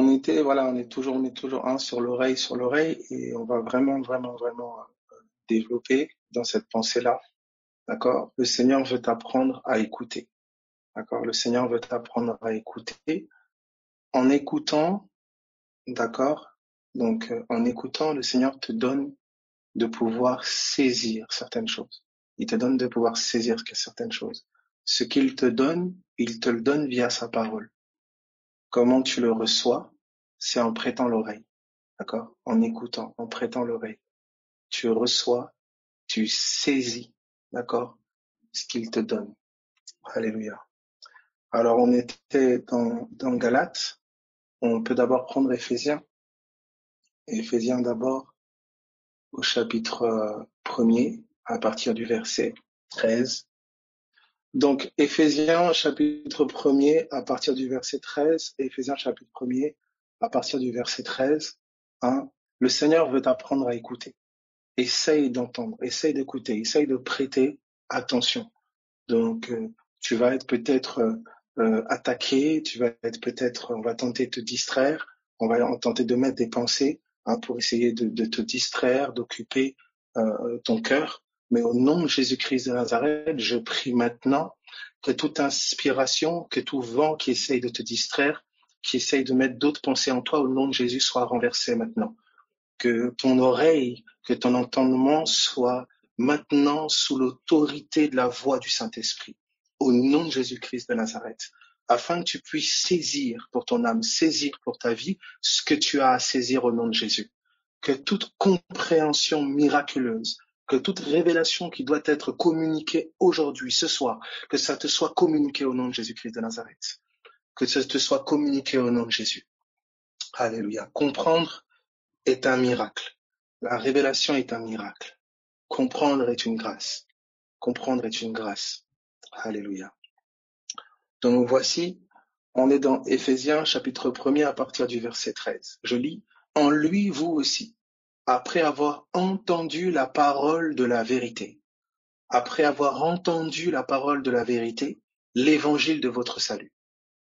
on est toujours sur l'oreille, et on va vraiment développer dans cette pensée-là, d'accord? Le Seigneur veut t'apprendre à écouter, d'accord? Le Seigneur veut t'apprendre à écouter en écoutant, d'accord? Donc, en écoutant, le Seigneur te donne de pouvoir saisir certaines choses. Il te donne de pouvoir saisir certaines choses. Ce qu'il te donne, il te le donne via sa parole. Comment tu le reçois? C'est en prêtant l'oreille, d'accord? En écoutant, en prêtant l'oreille. Tu reçois, tu saisis, d'accord? Ce qu'il te donne. Alléluia. Alors, on était dans Galates. On peut d'abord prendre Éphésiens. Éphésiens d'abord, au chapitre 1er, à partir du verset 13. Donc, Éphésiens chapitre 1er, à partir du verset 13, Éphésiens chapitre 1er, à partir du verset 13, hein, le Seigneur veut t'apprendre à écouter. Essaye d'entendre, essaye d'écouter, essaye de prêter attention. Donc, tu vas être peut-être attaqué, tu vas être peut-être, on va tenter de te distraire, on va tenter de mettre des pensées pour essayer de te distraire, d'occuper ton cœur. Mais au nom de Jésus-Christ de Nazareth, je prie maintenant que toute inspiration, que tout vent qui essaye de te distraire, qui essaye de mettre d'autres pensées en toi, au nom de Jésus, soit renversé maintenant. Que ton oreille, que ton entendement soit maintenant sous l'autorité de la voix du Saint-Esprit, au nom de Jésus-Christ de Nazareth, afin que tu puisses saisir pour ton âme, saisir pour ta vie ce que tu as à saisir au nom de Jésus. Que toute compréhension miraculeuse, que toute révélation qui doit être communiquée aujourd'hui, ce soir, que ça te soit communiqué au nom de Jésus-Christ de Nazareth. Que ça te soit communiqué au nom de Jésus. Alléluia. Comprendre est un miracle. La révélation est un miracle. Comprendre est une grâce. Comprendre est une grâce. Alléluia. Donc voici, on est dans Éphésiens chapitre 1er à partir du verset 13. Je lis, « En lui, vous aussi, après avoir entendu la parole de la vérité, après avoir entendu la parole de la vérité, l'évangile de votre salut. »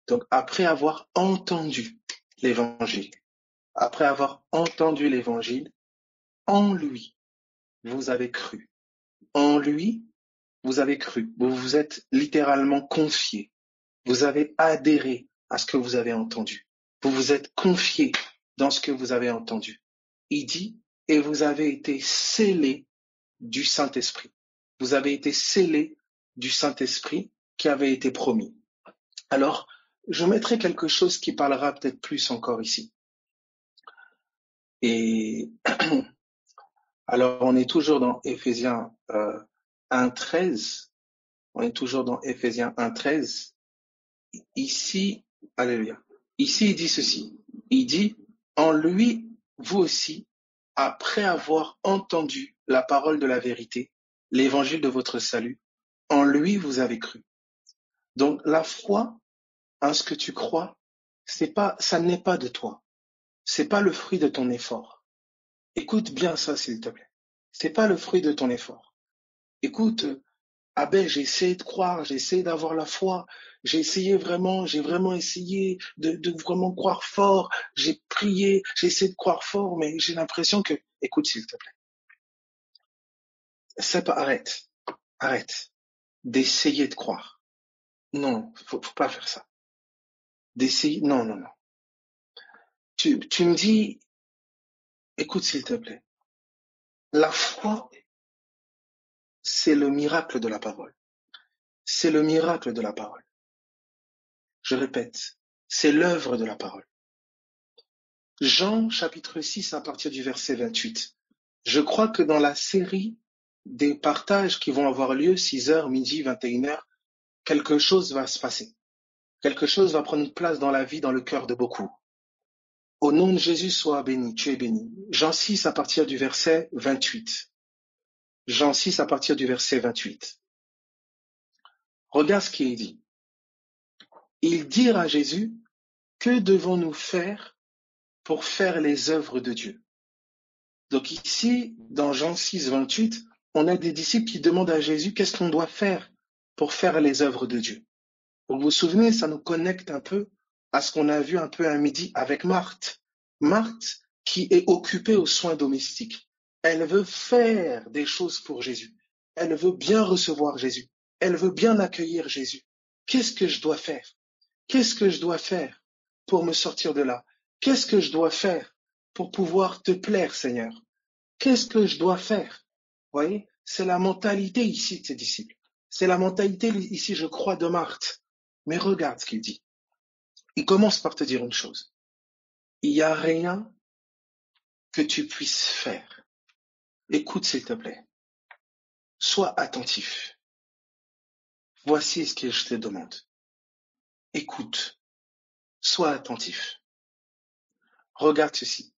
Donc après avoir entendu l'évangile, après avoir entendu l'évangile, en lui, vous avez cru. En lui, vous avez cru. Vous vous êtes littéralement confié. Vous avez adhéré à ce que vous avez entendu. Vous vous êtes confié dans ce que vous avez entendu. Il dit, et vous avez été scellés du Saint-Esprit. Vous avez été scellés du Saint-Esprit qui avait été promis. Alors, je mettrai quelque chose qui parlera peut-être plus encore ici. Et alors, on est toujours dans Éphésiens 1:13. On est toujours dans Éphésiens 1:13. Ici, alléluia. Ici, il dit ceci. Il dit, en lui, vous aussi, après avoir entendu la parole de la vérité, l'évangile de votre salut, en lui, vous avez cru. Donc, la foi, en ce que tu crois, ça n'est pas de toi. C'est pas le fruit de ton effort. Écoute bien ça, s'il te plaît. C'est pas le fruit de ton effort. Écoute, ah ben, j'ai essayé de croire, j'ai essayé d'avoir la foi, j'ai vraiment essayé de vraiment croire fort, j'ai prié, j'ai essayé de croire fort, mais j'ai l'impression que, écoute s'il te plaît, arrête d'essayer de croire. Non, faut pas faire ça. D'essayer, non. Tu me dis, écoute s'il te plaît, la foi, c'est le miracle de la parole. C'est le miracle de la parole. Je répète, c'est l'œuvre de la parole. Jean chapitre 6 à partir du verset 28. Je crois que dans la série des partages qui vont avoir lieu 6h, midi, 21h, quelque chose va se passer. Quelque chose va prendre place dans la vie, dans le cœur de beaucoup. Au nom de Jésus, sois béni, tu es béni. Jean 6 à partir du verset 28. Jean 6 à partir du verset 28. Regarde ce qui est dit. Ils dirent à Jésus, que devons-nous faire pour faire les œuvres de Dieu? Donc ici, dans Jean 6, 28, on a des disciples qui demandent à Jésus qu'est-ce qu'on doit faire pour faire les œuvres de Dieu. Vous vous souvenez, ça nous connecte un peu à ce qu'on a vu un peu à midi avec Marthe. Marthe qui est occupée aux soins domestiques. Elle veut faire des choses pour Jésus. Elle veut bien recevoir Jésus. Elle veut bien accueillir Jésus. Qu'est-ce que je dois faire? Qu'est-ce que je dois faire pour me sortir de là? Qu'est-ce que je dois faire pour pouvoir te plaire, Seigneur? Qu'est-ce que je dois faire? Vous voyez, c'est la mentalité ici de ses disciples. C'est la mentalité ici, je crois, de Marthe. Mais regarde ce qu'il dit. Il commence par te dire une chose. Il n'y a rien que tu puisses faire. Écoute, s'il te plaît. Sois attentif. Voici ce que je te demande. Écoute. Sois attentif. Regarde ceci.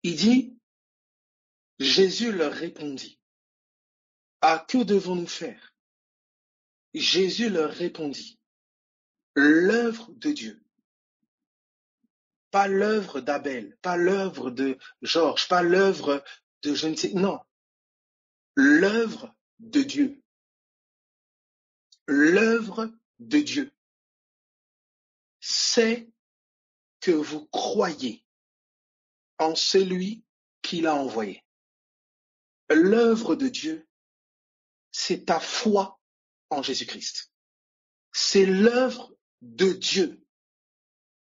Il dit, Jésus leur répondit. Ah, que devons-nous faire? Jésus leur répondit. L'œuvre de Dieu. Pas l'œuvre d'Abel, pas l'œuvre de Georges, pas l'œuvre de je ne sais, non. L'œuvre de Dieu. L'œuvre de Dieu. C'est que vous croyez en celui qui l'a envoyé. L'œuvre de Dieu, c'est ta foi en Jésus-Christ. C'est l'œuvre de Dieu.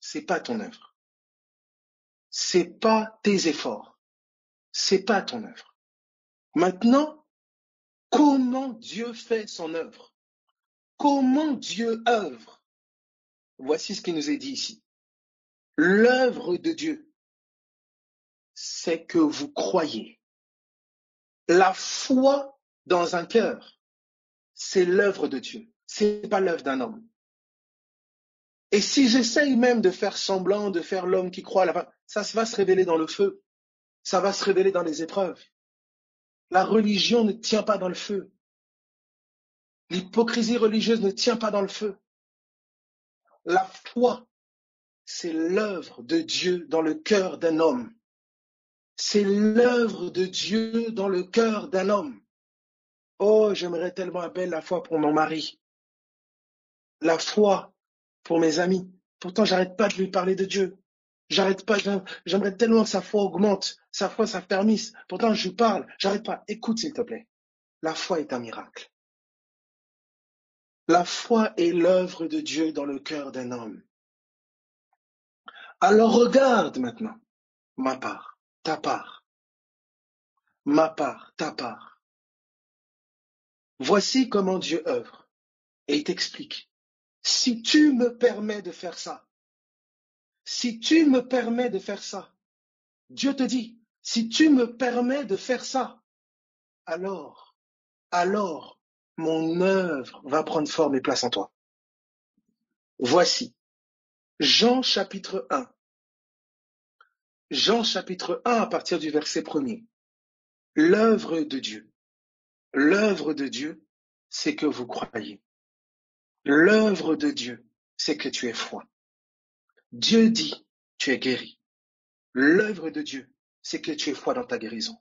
C'est pas ton œuvre. C'est pas tes efforts. C'est pas ton œuvre. Maintenant, comment Dieu fait son œuvre? Comment Dieu œuvre? Voici ce qui nous est dit ici. L'œuvre de Dieu, c'est que vous croyez. La foi dans un cœur, c'est l'œuvre de Dieu. C'est pas l'œuvre d'un homme. Et si j'essaye même de faire semblant, de faire l'homme qui croit à la fin, ça va se révéler dans le feu. Ça va se révéler dans les épreuves. La religion ne tient pas dans le feu. L'hypocrisie religieuse ne tient pas dans le feu. La foi, c'est l'œuvre de Dieu dans le cœur d'un homme. C'est l'œuvre de Dieu dans le cœur d'un homme. Oh, j'aimerais tellement appeler la foi pour mon mari. La foi pour mes amis. Pourtant, j'arrête pas de lui parler de Dieu. J'arrête pas, j'aimerais tellement que sa foi augmente, sa foi s'affermisse. Pourtant, je lui parle, j'arrête pas. Écoute, s'il te plaît. La foi est un miracle. La foi est l'œuvre de Dieu dans le cœur d'un homme. Alors regarde maintenant ma part, ta part, ma part, ta part. Voici comment Dieu œuvre et il t'explique. Si tu me permets de faire ça, si tu me permets de faire ça, Dieu te dit, si tu me permets de faire ça, alors mon œuvre va prendre forme et place en toi. Voici, Jean chapitre 1. Jean chapitre 1 à partir du verset 1er. L'œuvre de Dieu. L'œuvre de Dieu, c'est que vous croyez. L'œuvre de Dieu, c'est que tu aies foi. Dieu dit, tu es guéri. L'œuvre de Dieu, c'est que tu aies foi dans ta guérison.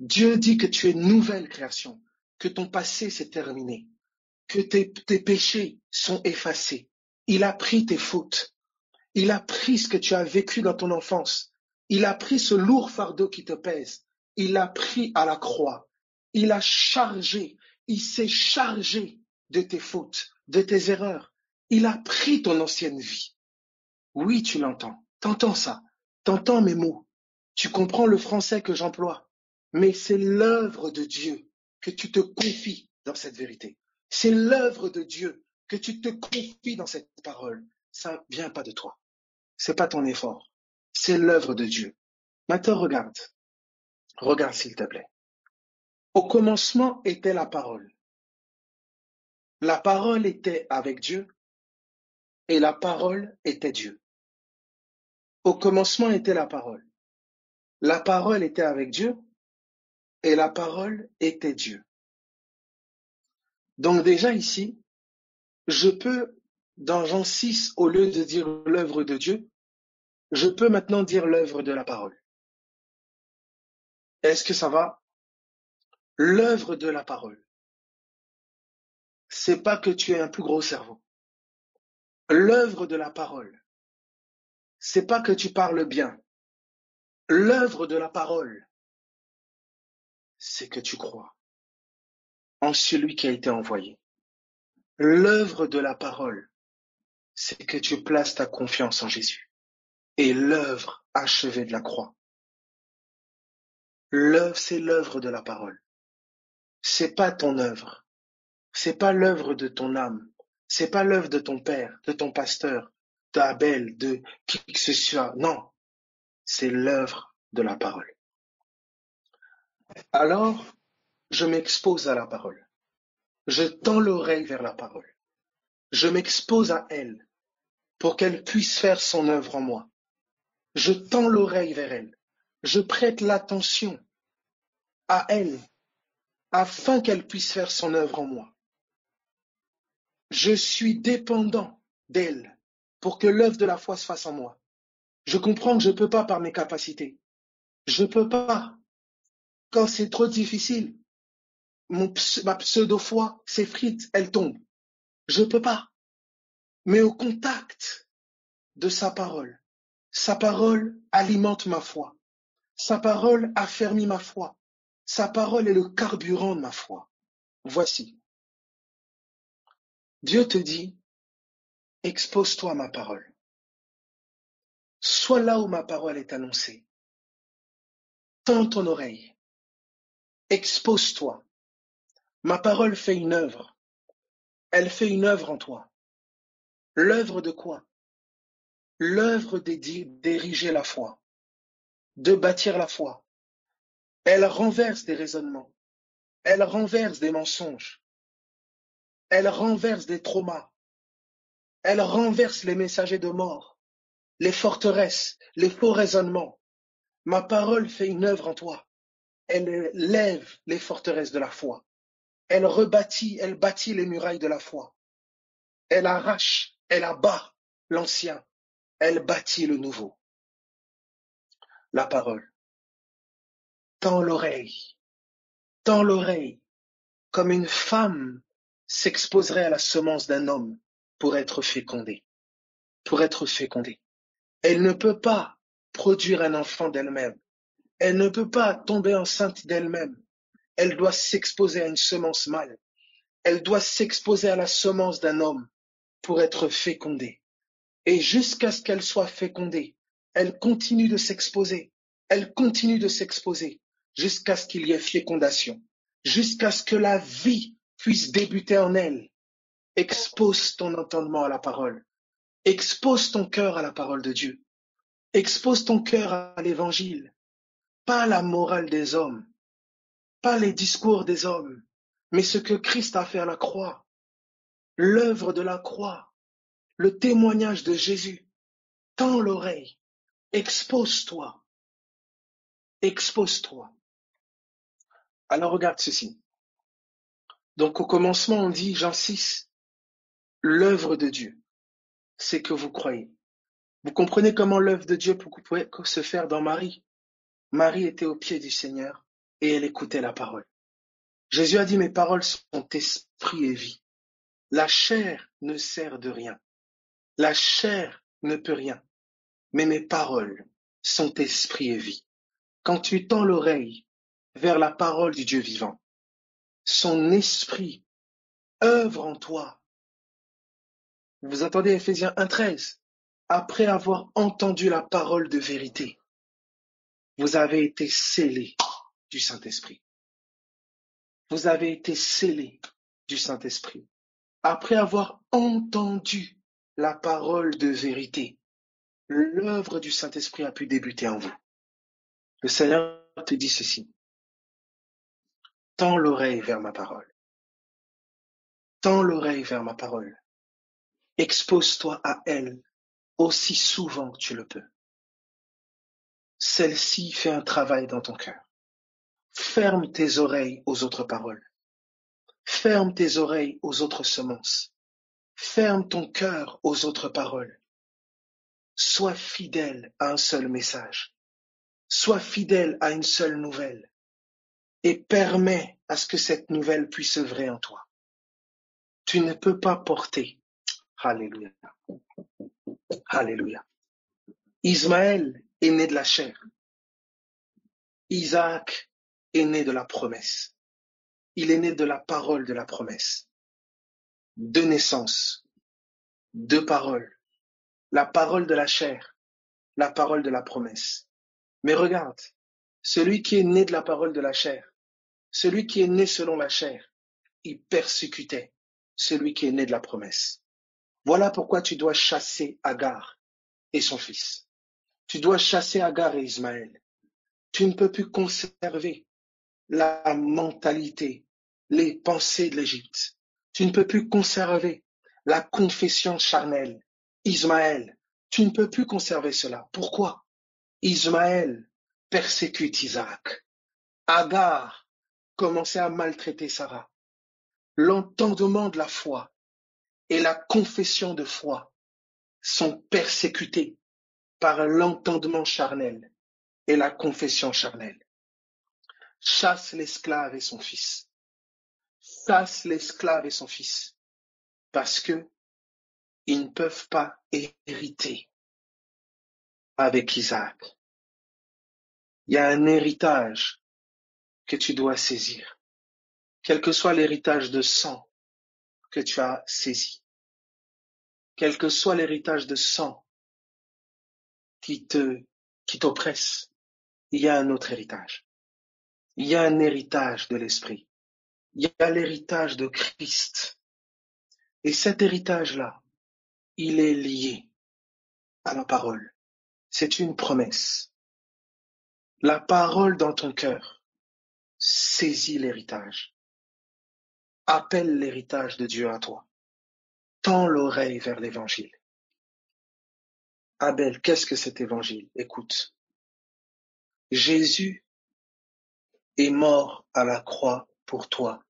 Dieu dit que tu es une nouvelle création, que ton passé s'est terminé, que tes péchés sont effacés. Il a pris tes fautes. Il a pris ce que tu as vécu dans ton enfance. Il a pris ce lourd fardeau qui te pèse. Il l'a pris à la croix. Il a chargé, il s'est chargé de tes fautes, de tes erreurs. Il a pris ton ancienne vie. Oui, tu l'entends. T'entends ça. T'entends mes mots. Tu comprends le français que j'emploie. Mais c'est l'œuvre de Dieu que tu te confies dans cette vérité. C'est l'œuvre de Dieu que tu te confies dans cette parole. Ça vient pas de toi. C'est pas ton effort. C'est l'œuvre de Dieu. Maintenant, regarde. Regarde, s'il te plaît. Au commencement était la parole. La parole était avec Dieu et la parole était Dieu. Au commencement était la parole. La parole était avec Dieu et la parole était Dieu. Donc déjà ici, je peux, dans Jean 6, au lieu de dire l'œuvre de Dieu, je peux maintenant dire l'œuvre de la parole. Est-ce que ça va? L'œuvre de la parole. C'est pas que tu aies un plus gros cerveau. L'œuvre de la parole, c'est pas que tu parles bien. L'œuvre de la parole, c'est que tu crois en celui qui a été envoyé. L'œuvre de la parole, c'est que tu places ta confiance en Jésus. Et l'œuvre achevée de la croix. L'œuvre, c'est l'œuvre de la parole. C'est pas ton œuvre. C'est pas l'œuvre de ton âme. C'est pas l'œuvre de ton père, de ton pasteur, d'Abel, de qui que ce soit. Non. C'est l'œuvre de la parole. Alors, je m'expose à la parole. Je tends l'oreille vers la parole. Je m'expose à elle pour qu'elle puisse faire son œuvre en moi. Je tends l'oreille vers elle. Je prête l'attention à elle afin qu'elle puisse faire son œuvre en moi. Je suis dépendant d'elle pour que l'œuvre de la foi se fasse en moi. Je comprends que je ne peux pas par mes capacités. Je ne peux pas. Quand c'est trop difficile, ma pseudo-foi s'effrite, elle tombe. Je ne peux pas. Mais au contact de sa parole alimente ma foi. Sa parole affermit ma foi. Sa parole est le carburant de ma foi. Voici. Dieu te dit, expose-toi à ma parole. Sois là où ma parole est annoncée. Tends ton oreille. Expose-toi. Ma parole fait une œuvre. Elle fait une œuvre en toi. L'œuvre de quoi? L'œuvre d'ériger la foi, de bâtir la foi. Elle renverse des raisonnements. Elle renverse des mensonges. Elle renverse des traumas. Elle renverse les messagers de mort, les forteresses, les faux raisonnements. Ma parole fait une œuvre en toi. Elle lève les forteresses de la foi. Elle bâtit les murailles de la foi. Elle arrache, elle abat l'ancien. Elle bâtit le nouveau. La parole. Tends l'oreille, comme une femme s'exposerait à la semence d'un homme pour être fécondée. Elle ne peut pas produire un enfant d'elle-même. Elle ne peut pas tomber enceinte d'elle-même. Elle doit s'exposer à une semence mâle. Elle doit s'exposer à la semence d'un homme pour être fécondée. Et jusqu'à ce qu'elle soit fécondée, elle continue de s'exposer. Elle continue de s'exposer jusqu'à ce qu'il y ait fécondation, jusqu'à ce que la vie puisse débuter en elle. Expose ton entendement à la parole. Expose ton cœur à la parole de Dieu. Expose ton cœur à l'évangile, pas la morale des hommes, pas les discours des hommes, mais ce que Christ a fait à la croix, l'œuvre de la croix, le témoignage de Jésus. Tends l'oreille, expose-toi, expose-toi. Alors regarde ceci. Donc au commencement, on dit, Jean 6, l'œuvre de Dieu, c'est que vous croyez. Vous comprenez comment l'œuvre de Dieu pouvait se faire dans Marie. Marie était au pied du Seigneur et elle écoutait la parole. Jésus a dit, mes paroles sont esprit et vie. La chair ne sert de rien. La chair ne peut rien. Mais mes paroles sont esprit et vie. Quand tu tends l'oreille vers la parole du Dieu vivant, son esprit œuvre en toi. Vous entendez Éphésiens 1,13. Après avoir entendu la parole de vérité, vous avez été scellés du Saint-Esprit. Vous avez été scellés du Saint-Esprit. Après avoir entendu la parole de vérité, l'œuvre du Saint-Esprit a pu débuter en vous. Le Seigneur te dit ceci. Tends l'oreille vers ma parole. Tends l'oreille vers ma parole. Expose-toi à elle aussi souvent que tu le peux. Celle-ci fait un travail dans ton cœur. Ferme tes oreilles aux autres paroles. Ferme tes oreilles aux autres semences. Ferme ton cœur aux autres paroles. Sois fidèle à un seul message. Sois fidèle à une seule nouvelle. Et permets à ce que cette nouvelle puisse œuvrer en toi. Tu ne peux pas porter Alléluia. Alléluia. Ismaël est né de la chair. Isaac est né de la promesse. Il est né de la parole de la promesse. Deux naissances, deux paroles. La parole de la chair, la parole de la promesse. Mais regarde, celui qui est né de la parole de la chair, celui qui est né selon la chair, il persécutait celui qui est né de la promesse. Voilà pourquoi tu dois chasser Agar et son fils. Tu dois chasser Agar et Ismaël. Tu ne peux plus conserver la mentalité, les pensées de l'Égypte. Tu ne peux plus conserver la confession charnelle. Ismaël, tu ne peux plus conserver cela. Pourquoi? Ismaël persécute Isaac. Agar commençait à maltraiter Sarah. L'entendement de la foi et la confession de foi sont persécutés par l'entendement charnel et la confession charnelle. Chasse l'esclave et son fils. Chasse l'esclave et son fils. Parce que ils ne peuvent pas hériter avec Isaac. Il y a un héritage que tu dois saisir. Quel que soit l'héritage de sang que tu as saisi. Quel que soit l'héritage de sang qui t'oppresse, il y a un autre héritage. Il y a un héritage de l'esprit. Il y a l'héritage de Christ. Et cet héritage-là, il est lié à la parole. C'est une promesse. La parole dans ton cœur saisit l'héritage. Appelle l'héritage de Dieu à toi. Tends l'oreille vers l'évangile. Abel, qu'est-ce que cet évangile? Écoute. Jésus est mort à la croix pour toi.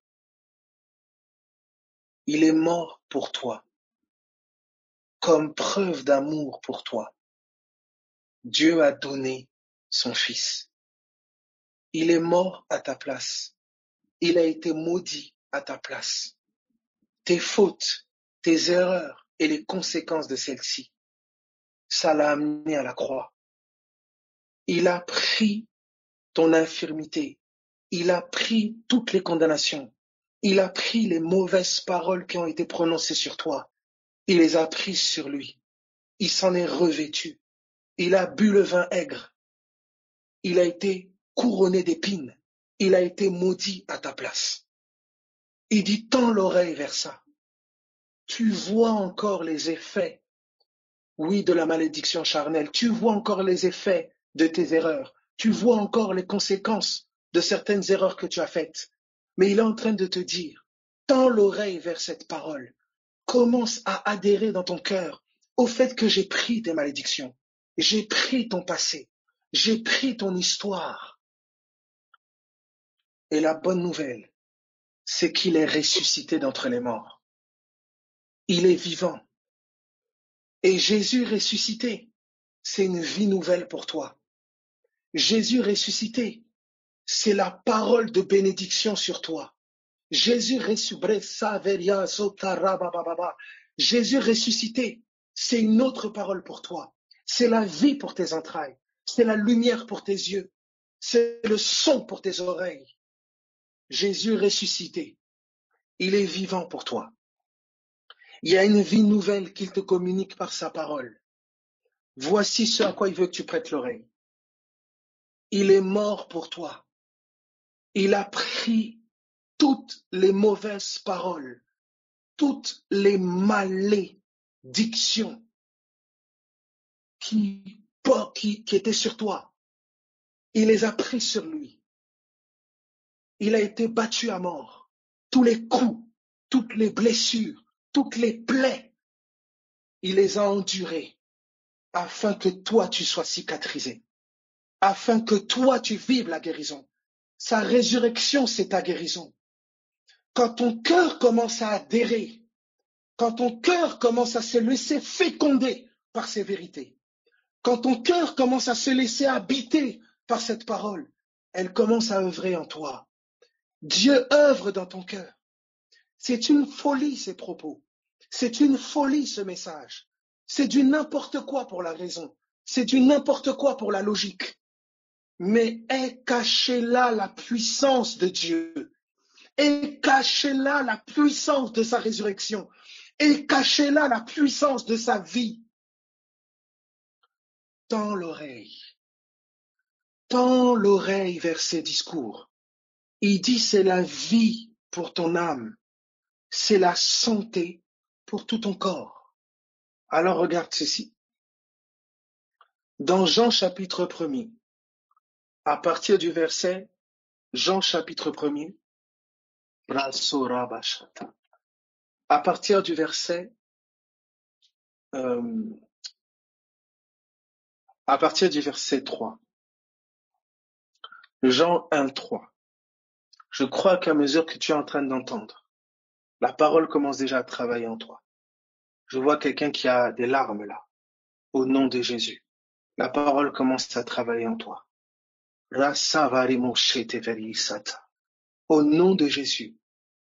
Il est mort pour toi. Comme preuve d'amour pour toi. Dieu a donné son Fils. Il est mort à ta place. Il a été maudit à ta place. Tes fautes, tes erreurs et les conséquences de celles-ci, ça l'a amené à la croix. Il a pris ton infirmité. Il a pris toutes les condamnations. Il a pris les mauvaises paroles qui ont été prononcées sur toi. Il les a prises sur lui. Il s'en est revêtu. Il a bu le vin aigre. Il a été couronné d'épines. Il a été maudit à ta place. Il dit, tends l'oreille vers ça. Tu vois encore les effets, oui, de la malédiction charnelle. Tu vois encore les effets de tes erreurs. Tu vois encore les conséquences de certaines erreurs que tu as faites. Mais il est en train de te dire, tends l'oreille vers cette parole. Commence à adhérer dans ton cœur au fait que j'ai pris tes malédictions. J'ai pris ton passé. J'ai pris ton histoire. Et la bonne nouvelle, c'est qu'il est ressuscité d'entre les morts. Il est vivant. Et Jésus ressuscité, c'est une vie nouvelle pour toi. Jésus ressuscité, c'est la parole de bénédiction sur toi. Jésus ressuscité, Jésus ressuscité, c'est une autre parole pour toi. C'est la vie pour tes entrailles. C'est la lumière pour tes yeux. C'est le son pour tes oreilles. Jésus ressuscité, il est vivant pour toi. Il y a une vie nouvelle qu'il te communique par sa parole. Voici ce à quoi il veut que tu prêtes l'oreille. Il est mort pour toi. Il a pris toutes les mauvaises paroles, toutes les malédictions qui étaient sur toi. Il les a pris sur lui. Il a été battu à mort. Tous les coups, toutes les blessures, toutes les plaies, il les a endurées afin que toi tu sois cicatrisé, afin que toi tu vives la guérison. Sa résurrection, c'est ta guérison. Quand ton cœur commence à adhérer, quand ton cœur commence à se laisser féconder par ces vérités, quand ton cœur commence à se laisser habiter par cette parole, elle commence à œuvrer en toi. Dieu œuvre dans ton cœur. C'est une folie, ces propos. C'est une folie ce message. C'est du n'importe quoi pour la raison. C'est du n'importe quoi pour la logique. Mais est cachée là la puissance de Dieu. Est cachée là la puissance de sa résurrection. Est cachée là la puissance de sa vie. Tends l'oreille vers ses discours. Il dit c'est la vie pour ton âme, c'est la santé pour tout ton corps. Alors regarde ceci. Dans Jean chapitre 1er, à partir du verset, Jean chapitre 1er, à partir du verset, à partir du verset 3, Jean 1, 3. Je crois qu'à mesure que tu es en train d'entendre, la parole commence déjà à travailler en toi. Je vois quelqu'un qui a des larmes là, au nom de Jésus. La parole commence à travailler en toi. Au nom de Jésus,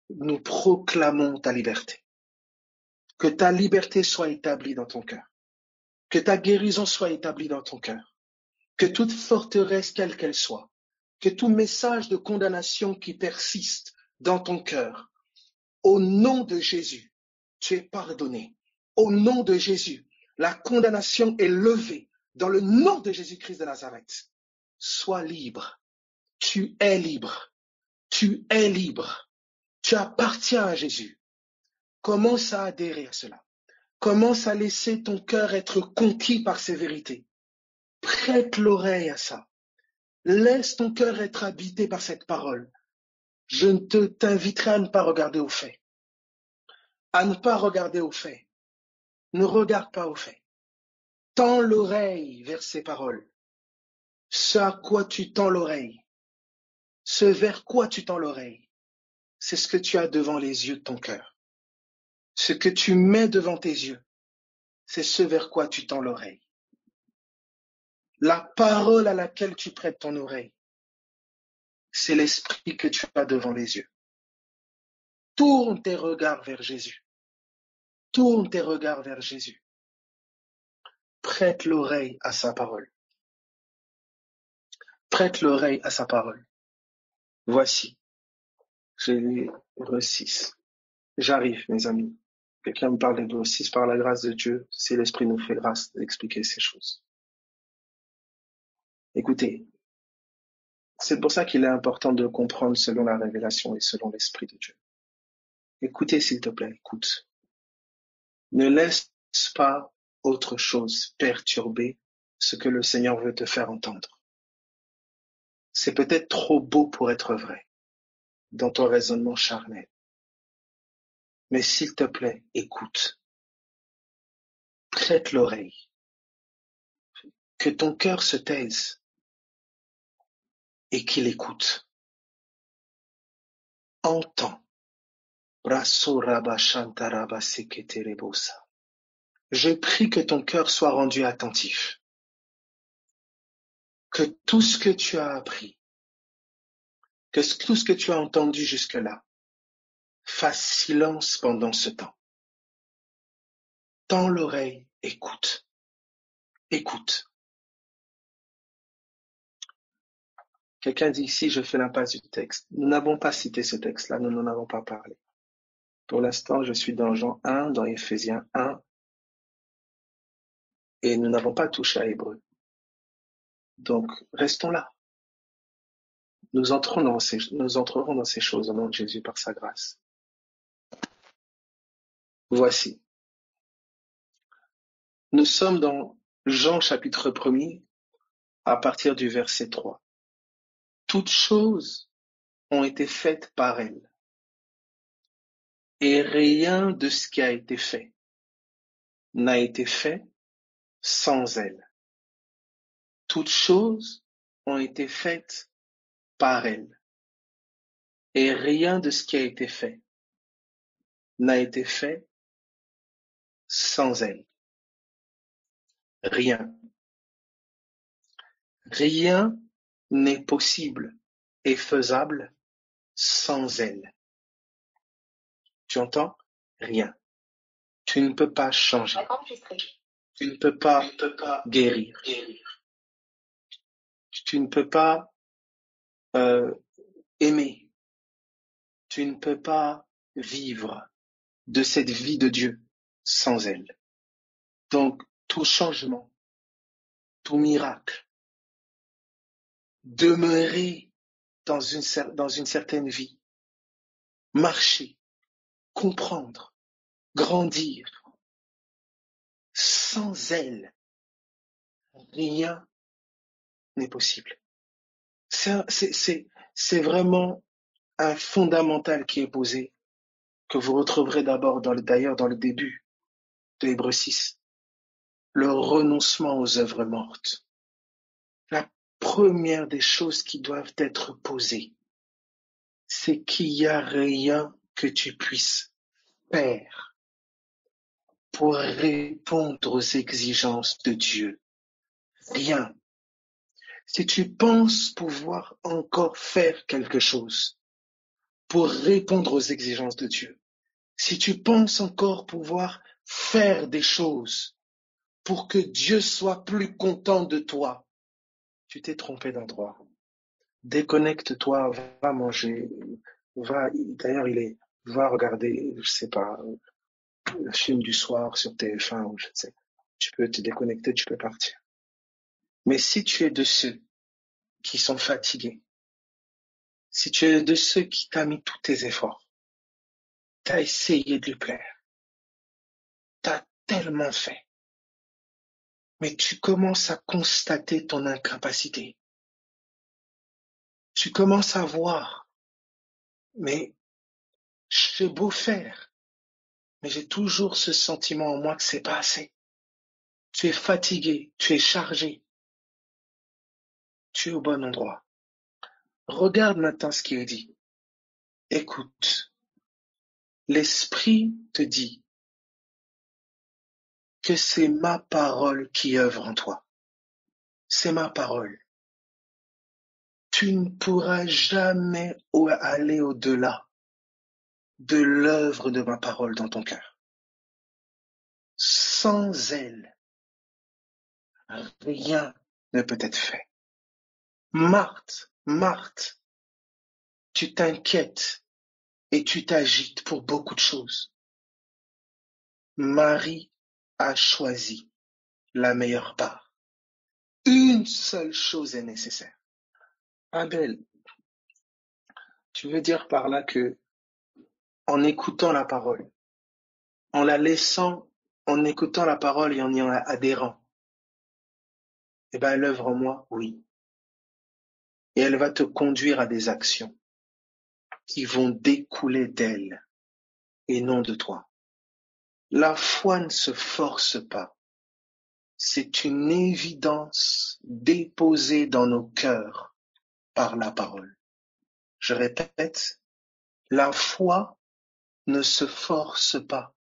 nous proclamons ta liberté. Que ta liberté soit établie dans ton cœur. Que ta guérison soit établie dans ton cœur. Que toute forteresse, quelle qu'elle soit, que tout message de condamnation qui persiste dans ton cœur, au nom de Jésus, tu es pardonné. Au nom de Jésus, la condamnation est levée dans le nom de Jésus-Christ de Nazareth. Sois libre. Tu es libre. Tu es libre. Tu appartiens à Jésus. Commence à adhérer à cela. Commence à laisser ton cœur être conquis par ces vérités. Prête l'oreille à ça. Laisse ton cœur être habité par cette parole. Je t'inviterai à ne pas regarder aux faits. À ne pas regarder aux faits. Ne regarde pas aux faits. Tends l'oreille vers ces paroles. Ce à quoi tu tends l'oreille, ce vers quoi tu tends l'oreille, c'est ce que tu as devant les yeux de ton cœur. Ce que tu mets devant tes yeux, c'est ce vers quoi tu tends l'oreille. La parole à laquelle tu prêtes ton oreille, c'est l'esprit que tu as devant les yeux. Tourne tes regards vers Jésus. Tourne tes regards vers Jésus. Prête l'oreille à sa parole. Prête l'oreille à sa parole. Voici, Hébreux 6. J'arrive, mes amis. Quelqu'un me parle d'Hébreux 6 par la grâce de Dieu, si l'Esprit nous fait grâce d'expliquer ces choses. Écoutez, c'est pour ça qu'il est important de comprendre selon la révélation et selon l'Esprit de Dieu. Écoutez, s'il te plaît, écoute. Ne laisse pas autre chose perturber ce que le Seigneur veut te faire entendre. C'est peut-être trop beau pour être vrai dans ton raisonnement charnel. Mais s'il te plaît, écoute. Prête l'oreille. Que ton cœur se taise et qu'il écoute. Entends. Je prie que ton cœur soit rendu attentif. Que tout ce que tu as appris, que tout ce que tu as entendu jusque-là, fasse silence pendant ce temps. Tends l'oreille, écoute. Écoute. Quelqu'un dit ici, je fais l'impasse du texte. Nous n'avons pas cité ce texte-là, nous n'en avons pas parlé. Pour l'instant, je suis dans Jean 1, dans Éphésiens 1, et nous n'avons pas touché à Hébreux. Donc, restons là. Nous entrerons dans ces choses au nom de Jésus par sa grâce. Voici. Nous sommes dans Jean chapitre 1er à partir du verset 3. Toutes choses ont été faites par elle. Et rien de ce qui a été fait n'a été fait sans elle. Toutes choses ont été faites par elle. Et rien de ce qui a été fait n'a été fait sans elle. Rien. Rien n'est possible et faisable sans elle. Tu entends? Rien. Tu ne peux pas changer. Tu ne peux pas guérir. Tu ne peux pas aimer. Tu ne peux pas vivre de cette vie de Dieu sans elle. Donc, tout changement, tout miracle, demeurer dans une certaine vie, marcher, comprendre, grandir, sans elle, rien n'est possible. C'est vraiment un fondamental qui est posé, que vous retrouverez d'ailleurs dans le début de Hébreux 6, le renoncement aux œuvres mortes. La première des choses qui doivent être posées, c'est qu'il n'y a rien que tu puisses faire pour répondre aux exigences de Dieu. Rien. Si tu penses pouvoir encore faire quelque chose pour répondre aux exigences de Dieu, si tu penses encore pouvoir faire des choses pour que Dieu soit plus content de toi, tu t'es trompé d'endroit. Déconnecte-toi, va manger, d'ailleurs va regarder, je sais pas, le film du soir sur TF1 ou je sais. Tu peux te déconnecter, tu peux partir. Mais si tu es de ceux qui sont fatigués, si tu es de ceux qui t'as mis tous tes efforts, t'as essayé de lui plaire, t'as tellement fait, mais tu commences à constater ton incapacité. Tu commences à voir, mais j'ai beau faire, mais j'ai toujours ce sentiment en moi que c'est pas assez. Tu es fatigué, tu es chargé, tu es au bon endroit. Regarde maintenant ce qui est dit. Écoute, l'Esprit te dit que c'est ma parole qui œuvre en toi. C'est ma parole. Tu ne pourras jamais aller au-delà de l'œuvre de ma parole dans ton cœur. Sans elle, rien ne peut être fait. Marthe, tu t'inquiètes et tu t'agites pour beaucoup de choses. Marie a choisi la meilleure part. Une seule chose est nécessaire. Abel, tu veux dire par là que en écoutant la parole, en la laissant, en écoutant la parole et en y adhérant, eh ben elle œuvre en moi, oui. Et elle va te conduire à des actions qui vont découler d'elle et non de toi. La foi ne se force pas. C'est une évidence déposée dans nos cœurs par la parole. Je répète, la foi ne se force pas.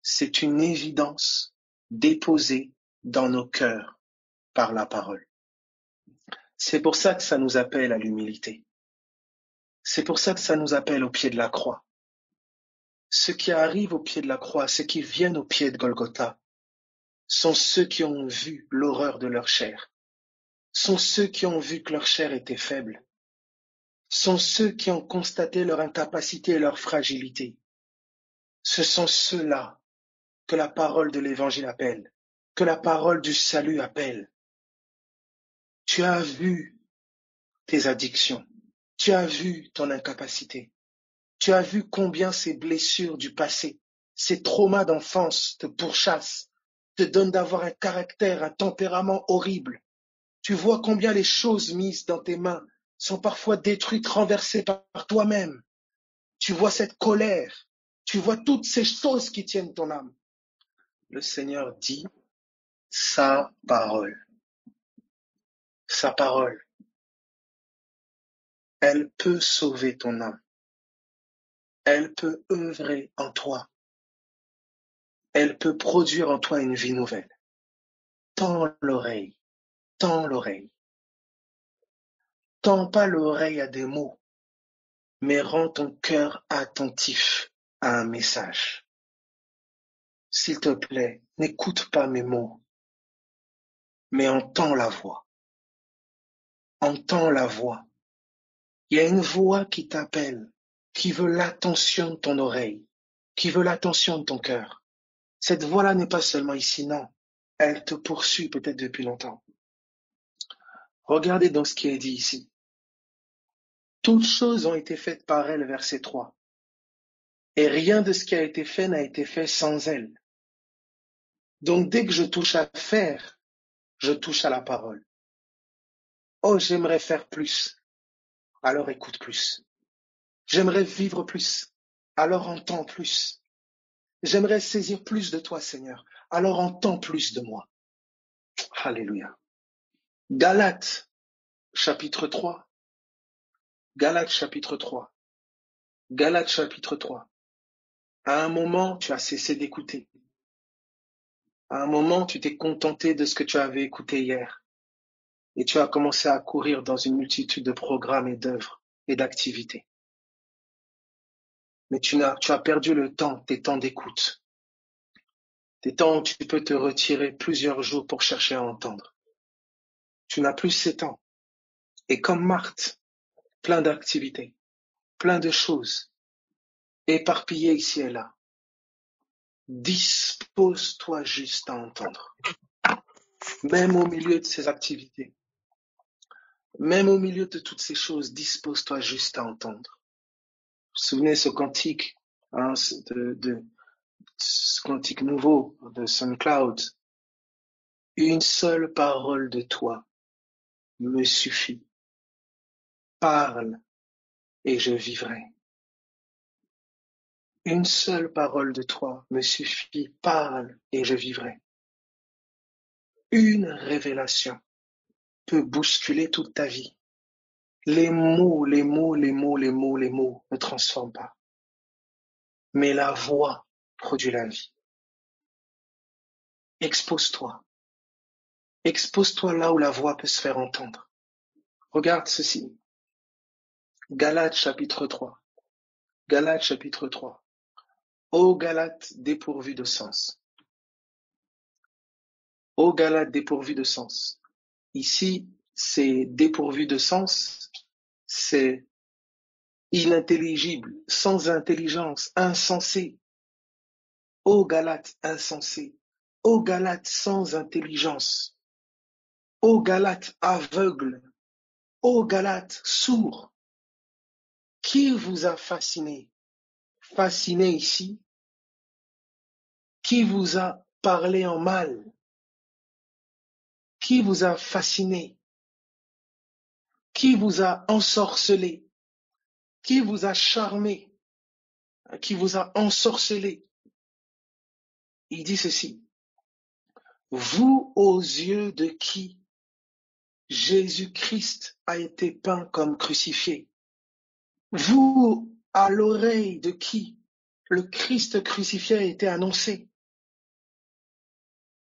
C'est une évidence déposée dans nos cœurs par la parole. C'est pour ça que ça nous appelle à l'humilité. C'est pour ça que ça nous appelle au pied de la croix. Ceux qui arrivent au pied de la croix, ceux qui viennent au pied de Golgotha, sont ceux qui ont vu l'horreur de leur chair, sont ceux qui ont vu que leur chair était faible, sont ceux qui ont constaté leur incapacité et leur fragilité. Ce sont ceux-là que la parole de l'Évangile appelle, que la parole du salut appelle. Tu as vu tes addictions, tu as vu ton incapacité, tu as vu combien ces blessures du passé, ces traumas d'enfance te pourchassent, te donnent d'avoir un caractère, un tempérament horrible. Tu vois combien les choses mises dans tes mains sont parfois détruites, renversées par toi-même. Tu vois cette colère, tu vois toutes ces choses qui tiennent ton âme. Le Seigneur dit sa parole. Sa parole, elle peut sauver ton âme. Elle peut œuvrer en toi. Elle peut produire en toi une vie nouvelle. Tends l'oreille, tends l'oreille. Tends pas l'oreille à des mots, mais rends ton cœur attentif à un message. s'il te plaît, n'écoute pas mes mots, mais entends la voix. Entends la voix. Il y a une voix qui t'appelle, qui veut l'attention de ton oreille, qui veut l'attention de ton cœur. Cette voix-là n'est pas seulement ici, non. Elle te poursuit peut-être depuis longtemps. Regardez donc ce qui est dit ici. Toutes choses ont été faites par elle, verset 3. Et rien de ce qui a été fait n'a été fait sans elle. Donc dès que je touche à faire, je touche à la parole. Oh, j'aimerais faire plus. Alors écoute plus. J'aimerais vivre plus. Alors entends plus. J'aimerais saisir plus de toi, Seigneur. Alors entends plus de moi. Alléluia. Galates, chapitre 3. Galates, chapitre 3. Galates, chapitre 3. À un moment, tu as cessé d'écouter. À un moment, tu t'es contenté de ce que tu avais écouté hier. Et tu as commencé à courir dans une multitude de programmes et d'œuvres et d'activités. Mais tu as perdu le temps, tes temps d'écoute. Tes temps où tu peux te retirer plusieurs jours pour chercher à entendre. Tu n'as plus ces temps. Et comme Marthe, plein d'activités, plein de choses, éparpillées ici et là. Dispose-toi juste à entendre. Même au milieu de ces activités, même au milieu de toutes ces choses, dispose-toi juste à entendre. Vous vous souvenez ce cantique, hein, ce cantique nouveau de SoundCloud. Une seule parole de toi me suffit. Parle et je vivrai. Une seule parole de toi me suffit. Parle et je vivrai. Une révélation peut bousculer toute ta vie. Les mots ne transforment pas. Mais la voix produit la vie. Expose-toi. Expose-toi là où la voix peut se faire entendre. Regarde ceci. Galates chapitre 3. Galates chapitre 3. Ô Galates dépourvu de sens. Ô Galates dépourvu de sens. Ici, c'est dépourvu de sens, c'est inintelligible, sans intelligence, insensé. Ô Galates insensé. Ô Galates sans intelligence. Ô Galates aveugle. Ô Galates sourd. Qui vous a fasciné? Fasciné ici? Qui vous a parlé en mal? Qui vous a fasciné? Qui vous a ensorcelé? Qui vous a charmé? Qui vous a ensorcelé? Il dit ceci. Vous aux yeux de qui Jésus-Christ a été peint comme crucifié. Vous à l'oreille de qui le Christ crucifié a été annoncé.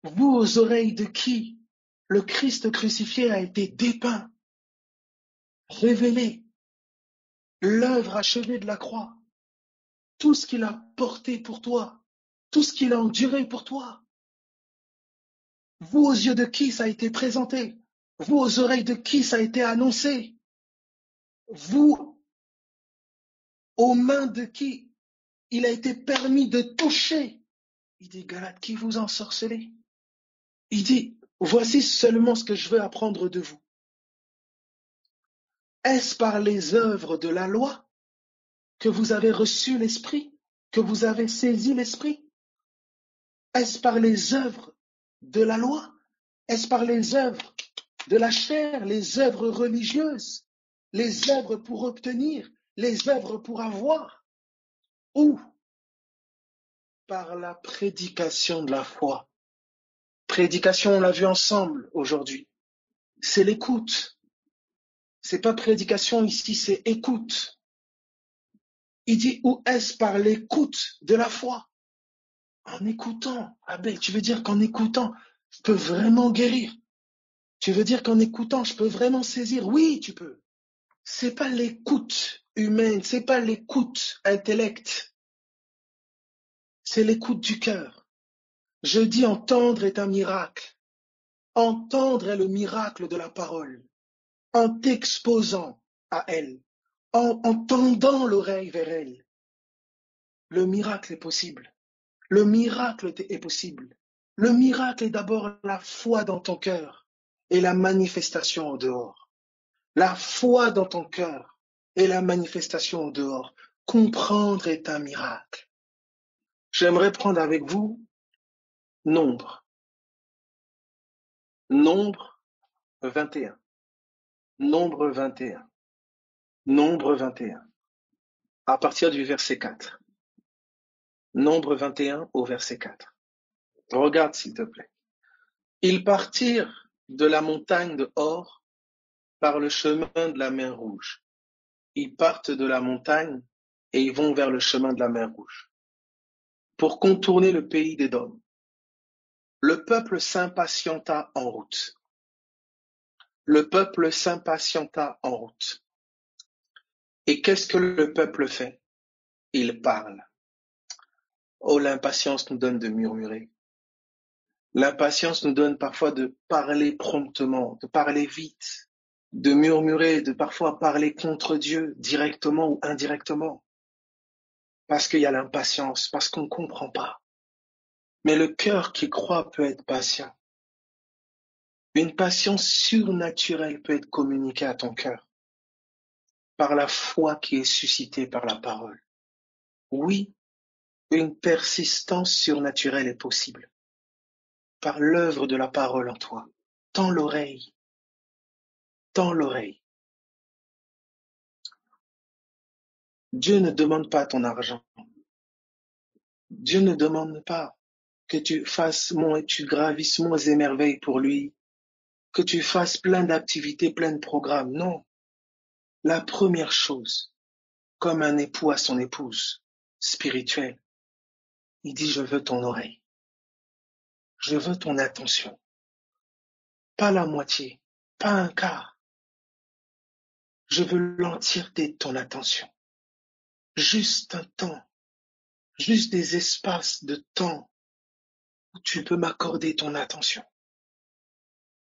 Vous aux oreilles de qui le Christ crucifié a été dépeint, révélé, l'œuvre achevée de la croix, tout ce qu'il a porté pour toi, tout ce qu'il a enduré pour toi. Vous aux yeux de qui ça a été présenté, vous aux oreilles de qui ça a été annoncé, vous aux mains de qui il a été permis de toucher. Il dit, Galates, qui vous ensorcelez? Il dit, voici seulement ce que je veux apprendre de vous. Est-ce par les œuvres de la loi que vous avez reçu l'Esprit, que vous avez saisi l'Esprit? Est-ce par les œuvres de la loi? Est-ce par les œuvres de la chair, les œuvres religieuses, les œuvres pour obtenir, les œuvres pour avoir? Ou par la prédication de la foi? Prédication, on l'a vu ensemble aujourd'hui. C'est l'écoute. C'est pas prédication ici, c'est écoute. Il dit, ou est-ce par l'écoute de la foi? En écoutant. Abel, tu veux dire qu'en écoutant, je peux vraiment guérir? Tu veux dire qu'en écoutant, je peux vraiment saisir? Oui, tu peux. C'est pas l'écoute humaine, c'est pas l'écoute intellect. C'est l'écoute du cœur. Je dis entendre est un miracle. Entendre est le miracle de la parole. En t'exposant à elle, en tendant l'oreille vers elle, le miracle est possible. Le miracle est possible. Le miracle est d'abord la foi dans ton cœur et la manifestation au dehors. La foi dans ton cœur et la manifestation au dehors. Comprendre est un miracle. J'aimerais prendre avec vous Nombre. Nombre 21. Nombre 21. Nombre 21. À partir du verset 4. Nombre 21 au verset 4. Regarde s'il te plaît. Ils partirent de la montagne de Hor par le chemin de la mer Rouge. Ils partent de la montagne et ils vont vers le chemin de la mer Rouge pour contourner le pays d'Édom. Le peuple s'impatienta en route. Le peuple s'impatienta en route. Et qu'est-ce que le peuple fait? Il parle. Oh, l'impatience nous donne de murmurer. L'impatience nous donne parfois de parler promptement, de parler vite, de murmurer, de parfois parler contre Dieu, directement ou indirectement. Parce qu'il y a l'impatience, parce qu'on ne comprend pas. Mais le cœur qui croit peut être patient. Une patience surnaturelle peut être communiquée à ton cœur par la foi qui est suscitée par la parole. Oui, une persistance surnaturelle est possible par l'œuvre de la parole en toi. Tends l'oreille, tends l'oreille. Dieu ne demande pas ton argent. Dieu ne demande pas que tu fasses tu gravisses monts et merveilles pour lui, que tu fasses plein d'activités, plein de programmes. Non. La première chose, comme un époux à son épouse spirituelle, il dit, je veux ton oreille. Je veux ton attention. Pas la moitié, pas un quart. Je veux l'entièreté de ton attention. Juste un temps, juste des espaces de temps où tu peux m'accorder ton attention.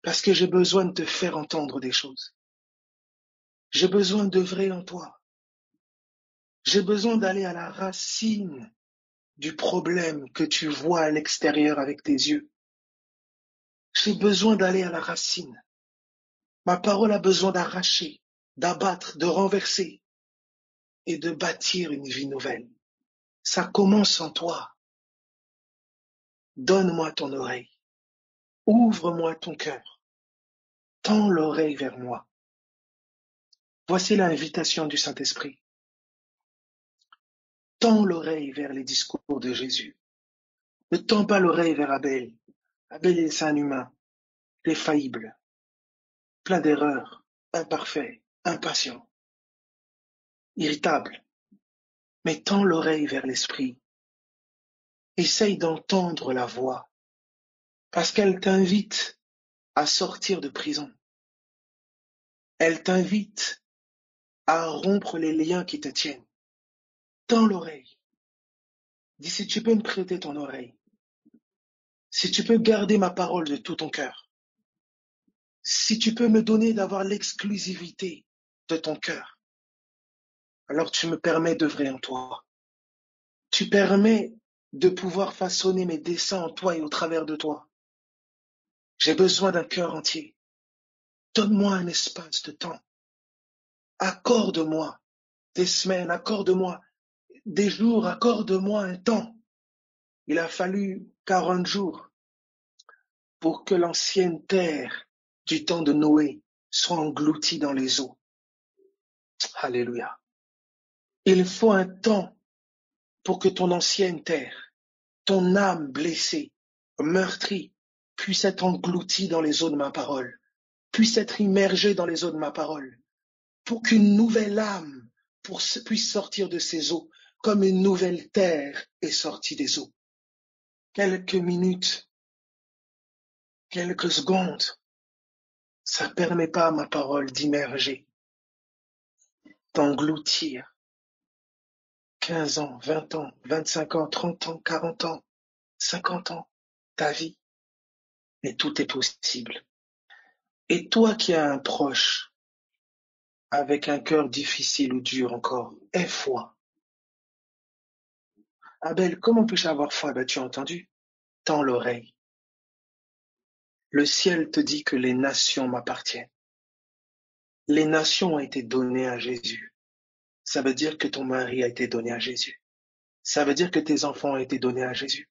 Parce que j'ai besoin de te faire entendre des choses. J'ai besoin d'œuvrer en toi. J'ai besoin d'aller à la racine du problème que tu vois à l'extérieur avec tes yeux. J'ai besoin d'aller à la racine. Ma parole a besoin d'arracher, d'abattre, de renverser et de bâtir une vie nouvelle. Ça commence en toi. Donne-moi ton oreille. Ouvre-moi ton cœur. Tends l'oreille vers moi. Voici l'invitation du Saint-Esprit. Tends l'oreille vers les discours de Jésus. Ne tends pas l'oreille vers Abel. Abel est un humain, défaillible, plein d'erreurs, imparfait, impatient, irritable. Mais tends l'oreille vers l'Esprit. Essaye d'entendre la voix, parce qu'elle t'invite à sortir de prison. Elle t'invite à rompre les liens qui te tiennent. Tends l'oreille. Dis si tu peux me prêter ton oreille, si tu peux garder ma parole de tout ton cœur, si tu peux me donner d'avoir l'exclusivité de ton cœur, alors tu me permets d'œuvrer en toi. Tu permets de pouvoir façonner mes desseins en toi et au travers de toi. J'ai besoin d'un cœur entier. Donne-moi un espace de temps. Accorde-moi des semaines, accorde-moi des jours, accorde-moi un temps. Il a fallu 40 jours pour que l'ancienne terre du temps de Noé soit engloutie dans les eaux. Alléluia. Il faut un temps pour que ton ancienne terre, ton âme blessée, meurtrie, puisse être engloutie dans les eaux de ma parole, puisse être immergée dans les eaux de ma parole, pour qu'une nouvelle âme puisse sortir de ces eaux, comme une nouvelle terre est sortie des eaux. Quelques minutes, quelques secondes, ça ne permet pas à ma parole d'immerger, d'engloutir 15 ans, 20 ans, 25 ans, 30 ans, 40 ans, 50 ans. ta vie, mais tout est possible. Et toi qui as un proche avec un cœur difficile ou dur encore, aie foi. Abel, comment puis-je avoir foi? Ben, tu as entendu? Tends l'oreille. Le ciel te dit que les nations m'appartiennent. Les nations ont été données à Jésus. Ça veut dire que ton mari a été donné à Jésus. Ça veut dire que tes enfants ont été donnés à Jésus.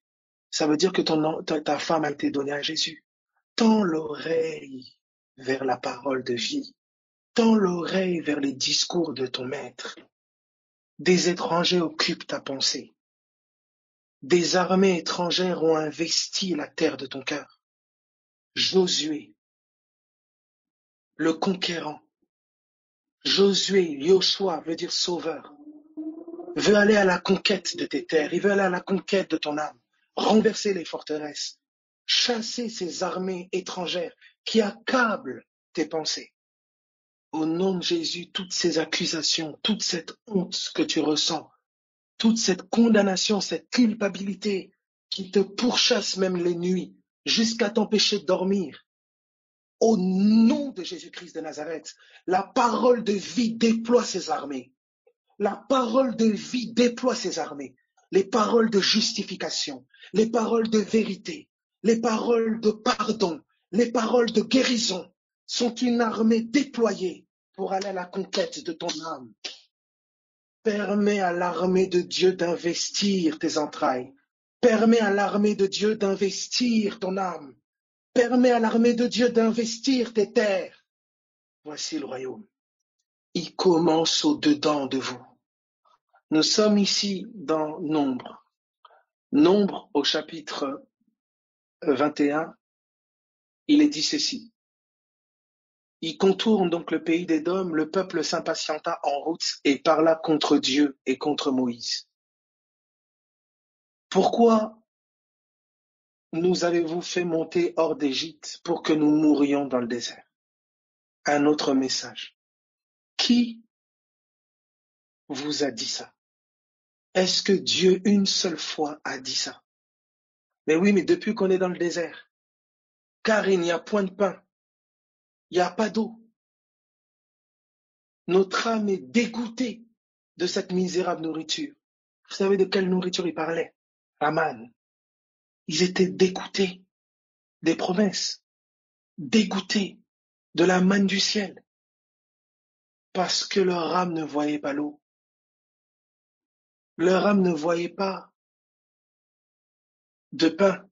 Ça veut dire que ta femme a été donnée à Jésus. Tends l'oreille vers la parole de vie. Tends l'oreille vers les discours de ton maître. Des étrangers occupent ta pensée. Des armées étrangères ont investi la terre de ton cœur. Josué, le conquérant. Josué, Yoshua veut dire sauveur. Veut aller à la conquête de tes terres. Il veut aller à la conquête de ton âme. Renverser les forteresses. Chasser ces armées étrangères qui accablent tes pensées. Au nom de Jésus, toutes ces accusations, toute cette honte que tu ressens, toute cette condamnation, cette culpabilité qui te pourchasse même les nuits jusqu'à t'empêcher de dormir. Au nom de Jésus-Christ de Nazareth, la parole de vie déploie ses armées. La parole de vie déploie ses armées. Les paroles de justification, les paroles de vérité, les paroles de pardon, les paroles de guérison sont une armée déployée pour aller à la conquête de ton âme. Permets à l'armée de Dieu d'investir tes entrailles. Permets à l'armée de Dieu d'investir ton âme. Permets à l'armée de Dieu d'investir tes terres. Voici le royaume. Il commence au-dedans de vous. Nous sommes ici dans Nombre. Nombre au chapitre 21, il est dit ceci. Il contourne donc le pays d'Édom, le peuple s'impatienta en route et parla contre Dieu et contre Moïse. Pourquoi nous avez-vous fait monter hors d'Égypte pour que nous mourions dans le désert? Un autre message. Qui vous a dit ça? Est-ce que Dieu une seule fois a dit ça? Mais oui, mais depuis qu'on est dans le désert, car il n'y a point de pain, il n'y a pas d'eau. Notre âme est dégoûtée de cette misérable nourriture. Vous savez de quelle nourriture il parlait? Aman. Ils étaient dégoûtés des promesses, dégoûtés de la manne du ciel, parce que leur âme ne voyait pas l'eau. Leur âme ne voyait pas de pain,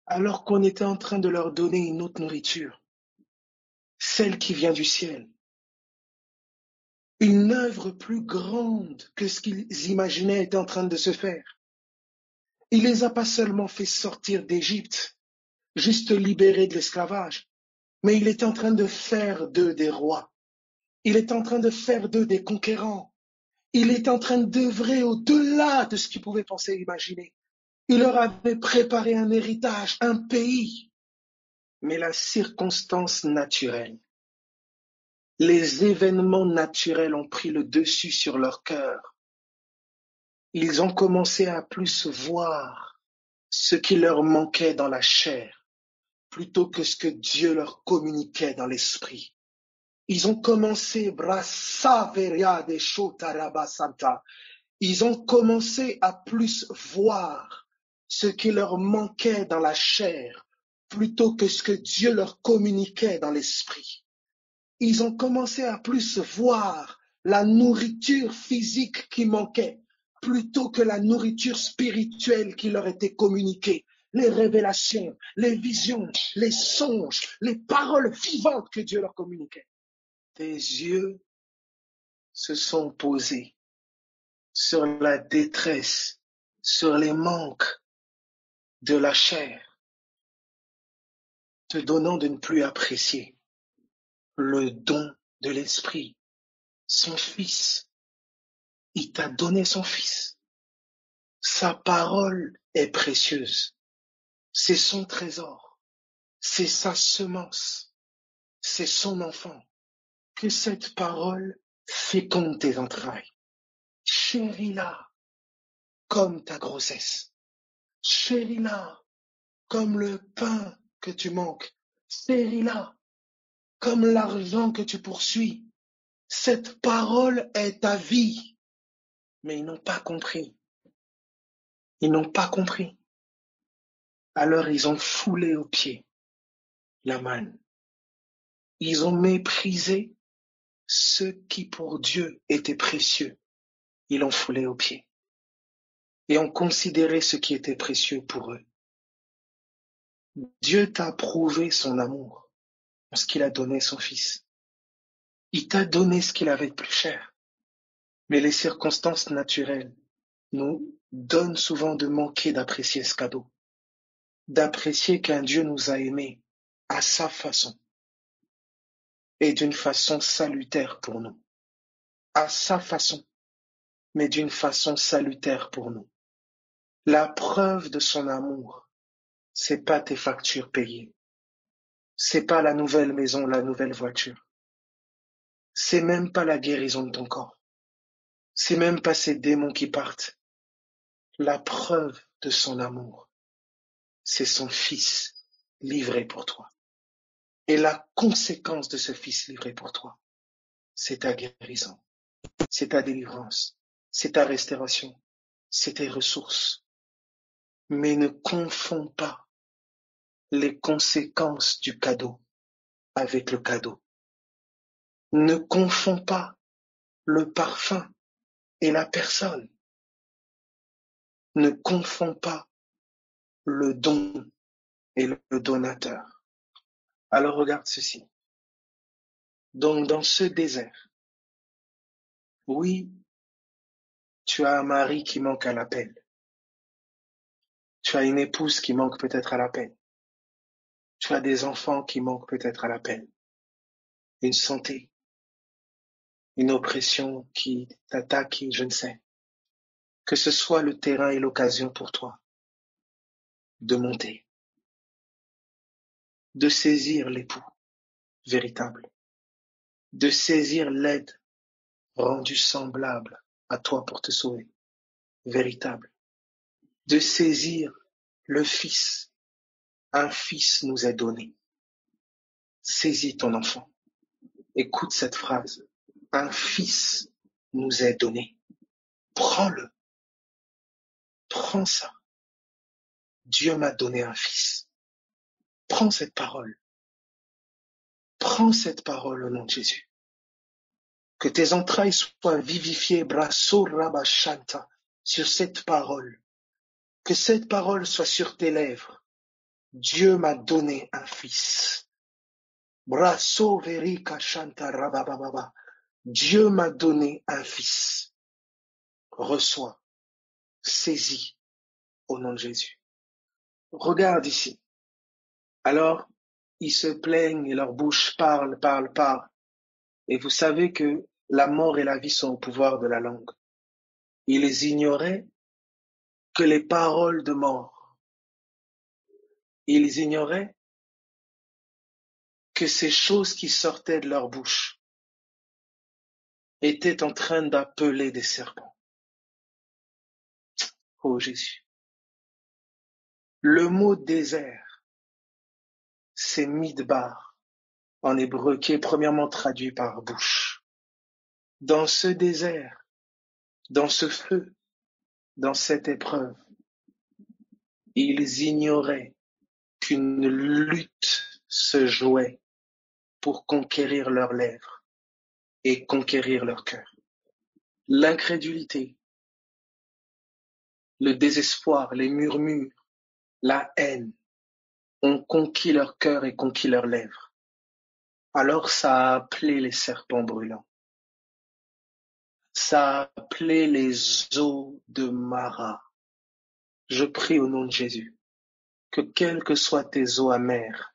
alors qu'on était en train de leur donner une autre nourriture, celle qui vient du ciel. Une œuvre plus grande que ce qu'ils imaginaient était en train de se faire. Il les a pas seulement fait sortir d'Égypte, juste libérés de l'esclavage, mais il est en train de faire d'eux des rois. Il est en train de faire d'eux des conquérants. Il est en train d'œuvrer au-delà de ce qu'ils pouvaient penser et imaginer. Il leur avait préparé un héritage, un pays. Mais la circonstance naturelle, les événements naturels ont pris le dessus sur leur cœur. Ils ont commencé à plus voir ce qui leur manquait dans la chair, plutôt que ce que Dieu leur communiquait dans l'esprit. Ils ont commencé, ils ont commencé à plus voir ce qui leur manquait dans la chair, plutôt que ce que Dieu leur communiquait dans l'esprit. Ils ont commencé à plus voir la nourriture physique qui manquait, plutôt que la nourriture spirituelle qui leur était communiquée. Les révélations, les visions, les songes, les paroles vivantes que Dieu leur communiquait. Tes yeux se sont posés sur la détresse, sur les manques de la chair, te donnant de ne plus apprécier le don de l'esprit, son fils. Il t'a donné son fils. Sa parole est précieuse. C'est son trésor. C'est sa semence. C'est son enfant. Que cette parole féconde tes entrailles. Chéris-la comme ta grossesse. Chéris-la comme le pain que tu manques, chéris-la, comme l'argent que tu poursuis. Cette parole est ta vie. Mais ils n'ont pas compris. Ils n'ont pas compris. Alors ils ont foulé aux pieds la manne. Ils ont méprisé ce qui pour Dieu était précieux. Ils l'ont foulé aux pieds et ont considéré ce qui était précieux pour eux. Dieu t'a prouvé son amour parce qu'il a donné son Fils. Il t'a donné ce qu'il avait de plus cher. Mais les circonstances naturelles nous donnent souvent de manquer d'apprécier ce cadeau, d'apprécier qu'un Dieu nous a aimés à sa façon et d'une façon salutaire pour nous. À sa façon, mais d'une façon salutaire pour nous. La preuve de son amour, c'est pas tes factures payées. C'est pas la nouvelle maison, la nouvelle voiture. C'est même pas la guérison de ton corps. C'est même pas ces démons qui partent. La preuve de son amour, c'est son Fils livré pour toi. Et la conséquence de ce Fils livré pour toi, c'est ta guérison, c'est ta délivrance, c'est ta restauration, c'est tes ressources. Mais ne confonds pas les conséquences du cadeau avec le cadeau. Ne confonds pas le parfum et la personne. Ne confonds pas le don et le donateur. Alors regarde ceci. Donc dans ce désert, oui, tu as un mari qui manque à l'appel. Tu as une épouse qui manque peut-être à l'appel. Tu as des enfants qui manquent peut-être à l'appel. Une santé, une oppression qui t'attaque, je ne sais. Que ce soit le terrain et l'occasion pour toi de monter, de saisir l'époux véritable, de saisir l'aide rendue semblable à toi pour te sauver, véritable, de saisir le Fils. Un Fils nous est donné. Saisis ton enfant. Écoute cette phrase. Un Fils nous est donné. Prends-le. Prends ça. Dieu m'a donné un Fils. Prends cette parole. Prends cette parole au nom de Jésus. Que tes entrailles soient vivifiées, brasso rabashanta, sur cette parole. Que cette parole soit sur tes lèvres. Dieu m'a donné un Fils. Brasso verika shanta rabababa. Dieu m'a donné un Fils. Reçois, saisis au nom de Jésus. Regarde ici. Alors, ils se plaignent et leur bouche parle. Et vous savez que la mort et la vie sont au pouvoir de la langue. Ils ignoraient que les paroles de mort, ils ignoraient que ces choses qui sortaient de leur bouche étaient en train d'appeler des serpents. Oh Jésus. Le mot désert, c'est midbar en hébreu, qui est premièrement traduit par bouche. Dans ce désert, dans ce feu, dans cette épreuve, ils ignoraient qu'une lutte se jouait pour conquérir leurs lèvres et conquérir leur cœur. L'incrédulité, le désespoir, les murmures, la haine ont conquis leur cœur et conquis leurs lèvres. Alors ça a appelé les serpents brûlants. Ça a appelé les eaux de Mara. Je prie au nom de Jésus que quelles que soient tes eaux amères,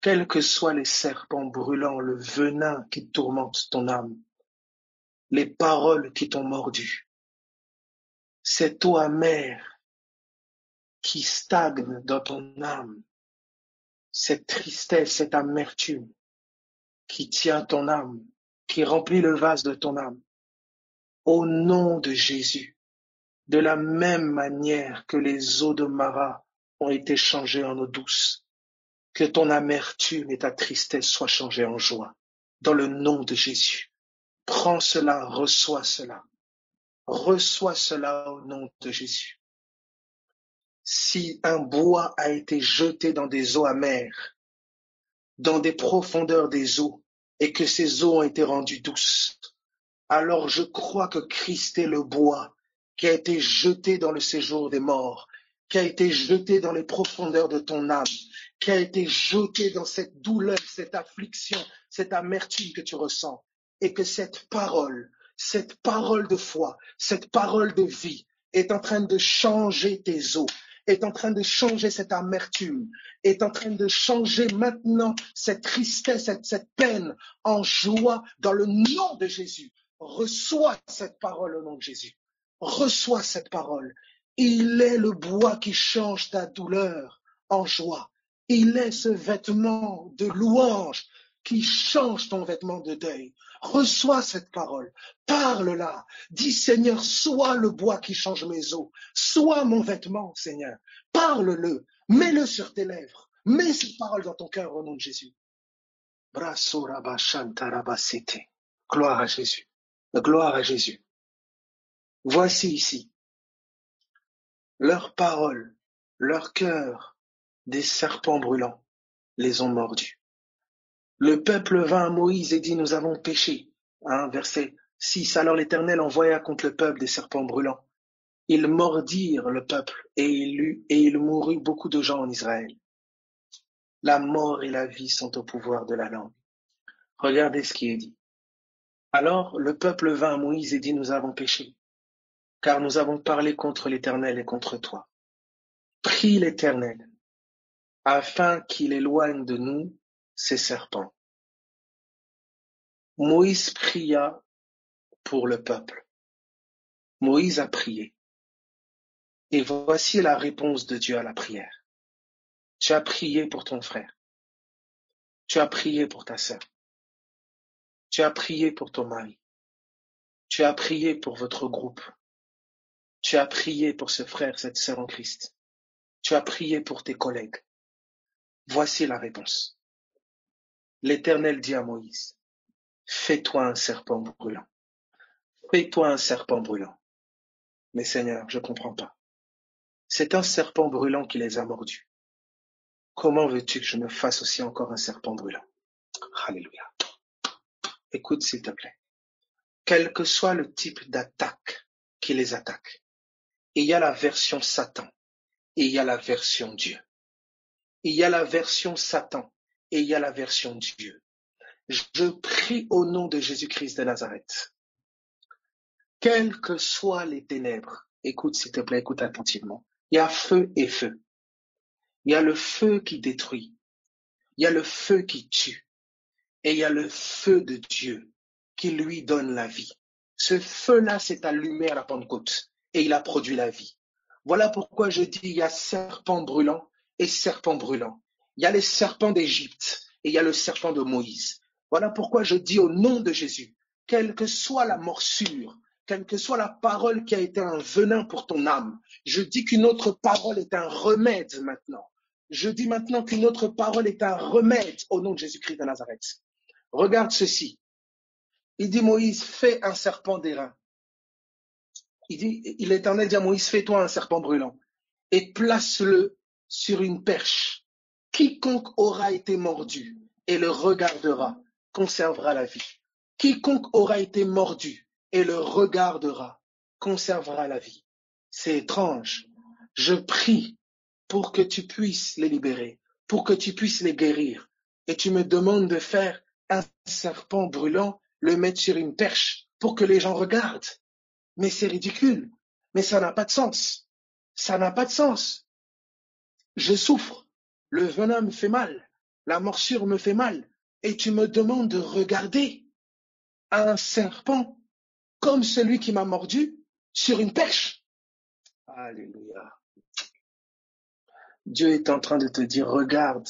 quels que soient les serpents brûlants, le venin qui tourmente ton âme, les paroles qui t'ont mordu, cette eau amère qui stagne dans ton âme, cette tristesse, cette amertume qui tient ton âme, qui remplit le vase de ton âme, au nom de Jésus, de la même manière que les eaux de Mara ont été changées en eau douce. Que ton amertume et ta tristesse soient changées en joie. Dans le nom de Jésus. Prends cela, reçois cela. Reçois cela au nom de Jésus. Si un bois a été jeté dans des eaux amères, dans des profondeurs des eaux, et que ces eaux ont été rendues douces, alors je crois que Christ est le bois qui a été jeté dans le séjour des morts, qui a été jeté dans les profondeurs de ton âme, qui a été jeté dans cette douleur, cette affliction, cette amertume que tu ressens, et que cette parole de foi, cette parole de vie est en train de changer tes eaux, est en train de changer cette amertume, est en train de changer maintenant cette tristesse, cette peine en joie dans le nom de Jésus. Reçois cette parole au nom de Jésus. Reçois cette parole. Il est le bois qui change ta douleur en joie. Il est ce vêtement de louange qui change ton vêtement de deuil. Reçois cette parole. Parle-la. Dis, Seigneur, sois le bois qui change mes os. Sois mon vêtement, Seigneur. Parle-le. Mets-le sur tes lèvres. Mets cette parole dans ton cœur au nom de Jésus. Gloire à Jésus. Gloire à Jésus. Voici ici leurs paroles, leur cœur, des serpents brûlants les ont mordus. Le peuple vint à Moïse et dit, nous avons péché. Verset 6. Alors l'Éternel envoya contre le peuple des serpents brûlants. Ils mordirent le peuple et il mourut beaucoup de gens en Israël. La mort et la vie sont au pouvoir de la langue. Regardez ce qui est dit. Alors le peuple vint à Moïse et dit, nous avons péché, car nous avons parlé contre l'Éternel et contre toi. Prie l'Éternel, afin qu'il éloigne de nous ces serpents. Moïse pria pour le peuple. Moïse a prié. Et voici la réponse de Dieu à la prière. Tu as prié pour ton frère. Tu as prié pour ta sœur. Tu as prié pour ton mari. Tu as prié pour votre groupe. Tu as prié pour ce frère, cette sœur en Christ. Tu as prié pour tes collègues. Voici la réponse. L'Éternel dit à Moïse, fais-toi un serpent brûlant. Fais-toi un serpent brûlant. Mais Seigneur, je ne comprends pas. C'est un serpent brûlant qui les a mordus. Comment veux-tu que je me fasse aussi encore un serpent brûlant? Alléluia. Écoute s'il te plaît. Quel que soit le type d'attaque qui les attaque, il y a la version Satan et il y a la version Dieu. Il y a la version Satan et il y a la version Dieu. Je prie au nom de Jésus-Christ de Nazareth. Quelles que soient les ténèbres, écoute s'il te plaît, écoute attentivement. Il y a feu et feu. Il y a le feu qui détruit. Il y a le feu qui tue. Et il y a le feu de Dieu qui lui donne la vie. Ce feu-là s'est allumé à la Pentecôte et il a produit la vie. Voilà pourquoi je dis il y a serpent brûlant et serpent brûlant. Il y a les serpents d'Égypte et il y a le serpent de Moïse. Voilà pourquoi je dis au nom de Jésus, quelle que soit la morsure, quelle que soit la parole qui a été un venin pour ton âme, je dis qu'une autre parole est un remède maintenant. Je dis maintenant qu'une autre parole est un remède au nom de Jésus-Christ de Nazareth. Regarde ceci. Il dit Moïse, fais un serpent d'airain. L'Éternel dit à Moïse, fais-toi un serpent brûlant et place-le sur une perche. Quiconque aura été mordu et le regardera conservera la vie. Quiconque aura été mordu et le regardera conservera la vie. C'est étrange. Je prie pour que tu puisses les libérer, pour que tu puisses les guérir. Et tu me demandes de faire un serpent brûlant, le mettre sur une perche pour que les gens regardent. Mais c'est ridicule. Mais ça n'a pas de sens. Ça n'a pas de sens. Je souffre. Le venin me fait mal. La morsure me fait mal. Et tu me demandes de regarder un serpent comme celui qui m'a mordu sur une perche. Alléluia. Dieu est en train de te dire, regarde,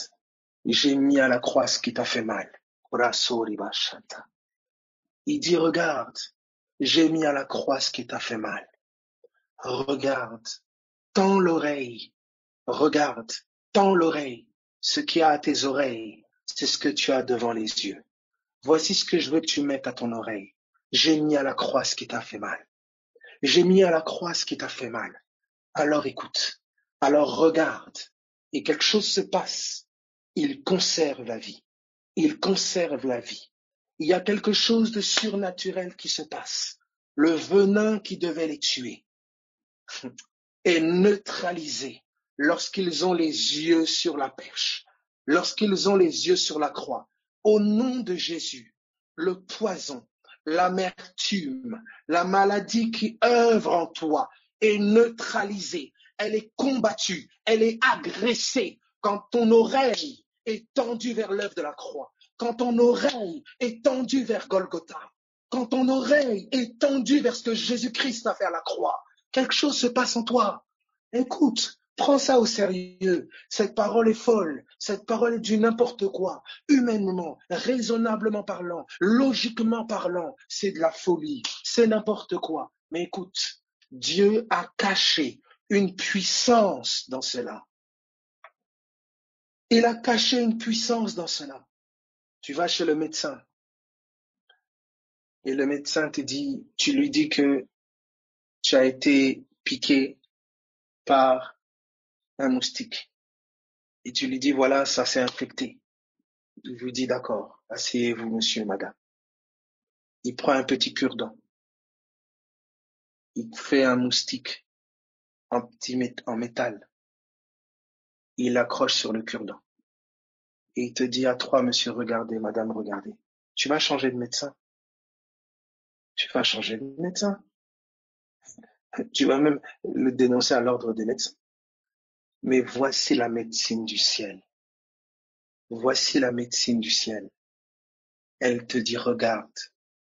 j'ai mis à la croix ce qui t'a fait mal. Il dit, regarde, j'ai mis à la croix ce qui t'a fait mal. Regarde, tends l'oreille Regarde, tends l'oreille. Ce qui a à tes oreilles, c'est ce que tu as devant les yeux. Voici ce que je veux que tu mettes à ton oreille. J'ai mis à la croix ce qui t'a fait mal. J'ai mis à la croix ce qui t'a fait mal. Alors écoute, alors regarde, et quelque chose se passe. Il conserve la vie. Il conserve la vie. Il y a quelque chose de surnaturel qui se passe. Le venin qui devait les tuer est neutralisé lorsqu'ils ont les yeux sur la perche, lorsqu'ils ont les yeux sur la croix. Au nom de Jésus, le poison, l'amertume, la maladie qui œuvre en toi est neutralisée, elle est combattue, elle est agressée quand ton oreille est tendue vers l'œuvre de la croix, quand ton oreille est tendue vers Golgotha, quand ton oreille est tendue vers ce que Jésus-Christ a fait à la croix. Quelque chose se passe en toi. Écoute, prends ça au sérieux. Cette parole est folle. Cette parole est du n'importe quoi. Humainement, raisonnablement parlant, logiquement parlant, c'est de la folie. C'est n'importe quoi. Mais écoute, Dieu a caché une puissance dans cela. Il a caché une puissance dans cela. Tu vas chez le médecin et le médecin te dit, tu lui dis que tu as été piqué par un moustique. Et tu lui dis, voilà, ça s'est infecté. Il lui dit, d'accord, asseyez-vous, monsieur, madame. Il prend un petit cure-dent. Il fait un moustique en métal. Il l'accroche sur le cure-dent. Et il te dit à toi, monsieur, regardez, madame, regardez. Tu vas changer de médecin. Tu vas changer de médecin. Tu vas même le dénoncer à l'ordre des médecins. Mais voici la médecine du ciel. Voici la médecine du ciel. Elle te dit, regarde,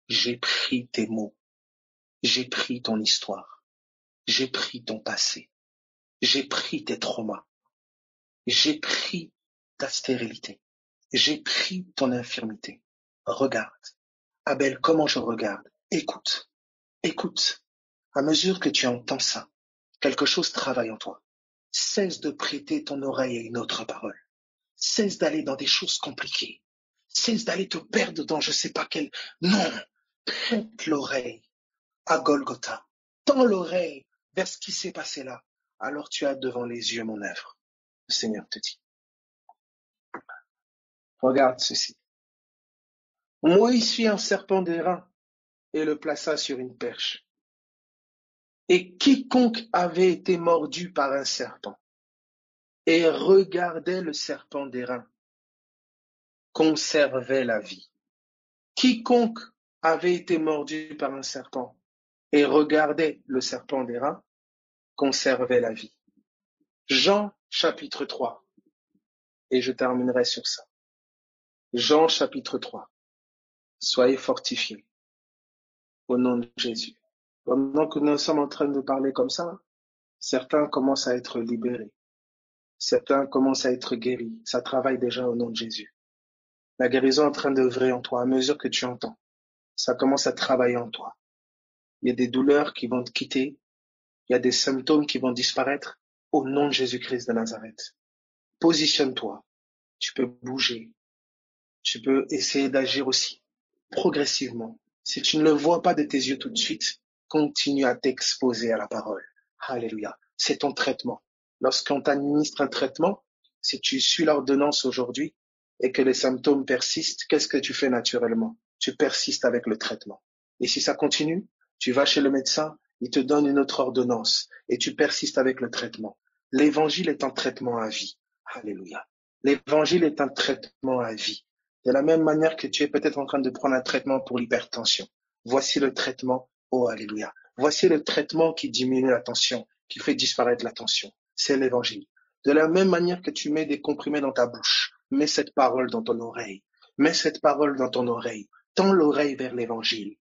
j'ai pris tes mots. J'ai pris ton histoire. J'ai pris ton passé. J'ai pris tes traumas. J'ai pris ta stérilité. J'ai pris ton infirmité. Regarde. Abel, comment je regarde? Écoute. Écoute. À mesure que tu entends ça, quelque chose travaille en toi. Cesse de prêter ton oreille à une autre parole. Cesse d'aller dans des choses compliquées. Cesse d'aller te perdre dans je sais pas quel... Non. Prête l'oreille à Golgotha. Tends l'oreille vers ce qui s'est passé là. Alors tu as devant les yeux mon œuvre. Le Seigneur te dit. Regarde ceci. Moïse fit un serpent d'airain et le plaça sur une perche. Et quiconque avait été mordu par un serpent et regardait le serpent d'airain conservait la vie. Quiconque avait été mordu par un serpent et regardait le serpent d'airain conservait la vie. Jean chapitre 3, et je terminerai sur ça. Jean chapitre 3. Soyez fortifiés au nom de Jésus. Pendant que nous sommes en train de parler comme ça, certains commencent à être libérés. Certains commencent à être guéris. Ça travaille déjà au nom de Jésus. La guérison est en train d'œuvrer en toi à mesure que tu entends. Ça commence à travailler en toi. Il y a des douleurs qui vont te quitter. Il y a des symptômes qui vont disparaître au nom de Jésus-Christ de Nazareth. Positionne-toi. Tu peux bouger. Tu peux essayer d'agir aussi progressivement. Si tu ne le vois pas de tes yeux tout de suite, continue à t'exposer à la parole. Alléluia. C'est ton traitement. Lorsqu'on t'administre un traitement, si tu suis l'ordonnance aujourd'hui et que les symptômes persistent, qu'est-ce que tu fais naturellement? Tu persistes avec le traitement. Et si ça continue, tu vas chez le médecin, il te donne une autre ordonnance et tu persistes avec le traitement. L'évangile est un traitement à vie. Alléluia. L'évangile est un traitement à vie. De la même manière que tu es peut-être en train de prendre un traitement pour l'hypertension. Voici le traitement, oh alléluia. Voici le traitement qui diminue la tension, qui fait disparaître la tension. C'est l'évangile. De la même manière que tu mets des comprimés dans ta bouche, mets cette parole dans ton oreille. Mets cette parole dans ton oreille. Tends l'oreille vers l'évangile.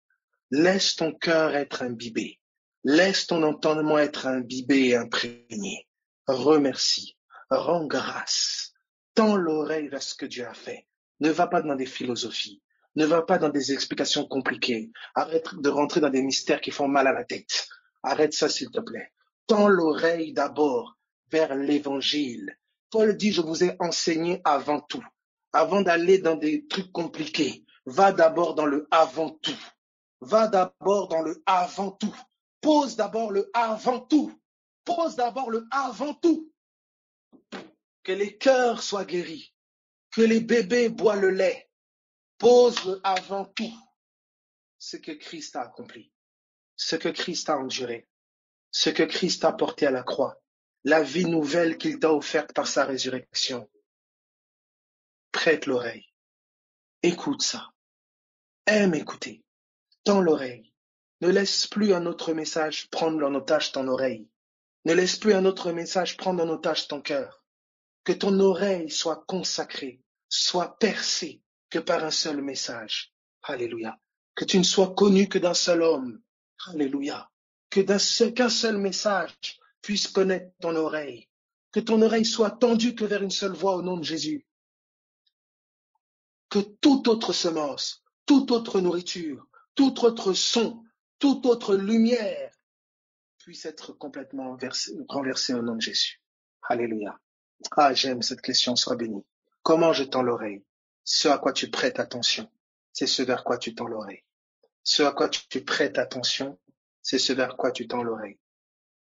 Laisse ton cœur être imbibé. Laisse ton entendement être imbibé et imprégné. Remercie. Rends grâce. Tends l'oreille vers ce que Dieu a fait. Ne va pas dans des philosophies. Ne va pas dans des explications compliquées. Arrête de rentrer dans des mystères qui font mal à la tête. Arrête ça, s'il te plaît. Tends l'oreille d'abord vers l'évangile. Paul dit, je vous ai enseigné avant tout. Avant d'aller dans des trucs compliqués, va d'abord dans le avant tout. Va d'abord dans le avant tout. Pose d'abord le avant tout. Pose d'abord le avant tout. Que les cœurs soient guéris. Que les bébés boivent le lait. Pose le avant tout. Ce que Christ a accompli. Ce que Christ a enduré. Ce que Christ a porté à la croix. La vie nouvelle qu'il t'a offerte par sa résurrection. Prête l'oreille. Écoute ça. Aime écouter. Tends l'oreille. Ne laisse plus un autre message prendre en otage ton oreille. Ne laisse plus un autre message prendre en otage ton cœur. Que ton oreille soit consacrée, soit percée que par un seul message. Alléluia. Que tu ne sois connu que d'un seul homme. Alléluia. Qu'un seul message puisse connaître ton oreille. Que ton oreille soit tendue que vers une seule voix au nom de Jésus. Que toute autre semence, toute autre nourriture, tout autre son, toute autre lumière puisse être complètement renversée au nom de Jésus. Alléluia. Ah, j'aime cette question, sois béni. Comment je tends l'oreille? Ce à quoi tu prêtes attention, c'est ce vers quoi tu tends l'oreille. Ce à quoi tu prêtes attention, c'est ce vers quoi tu tends l'oreille.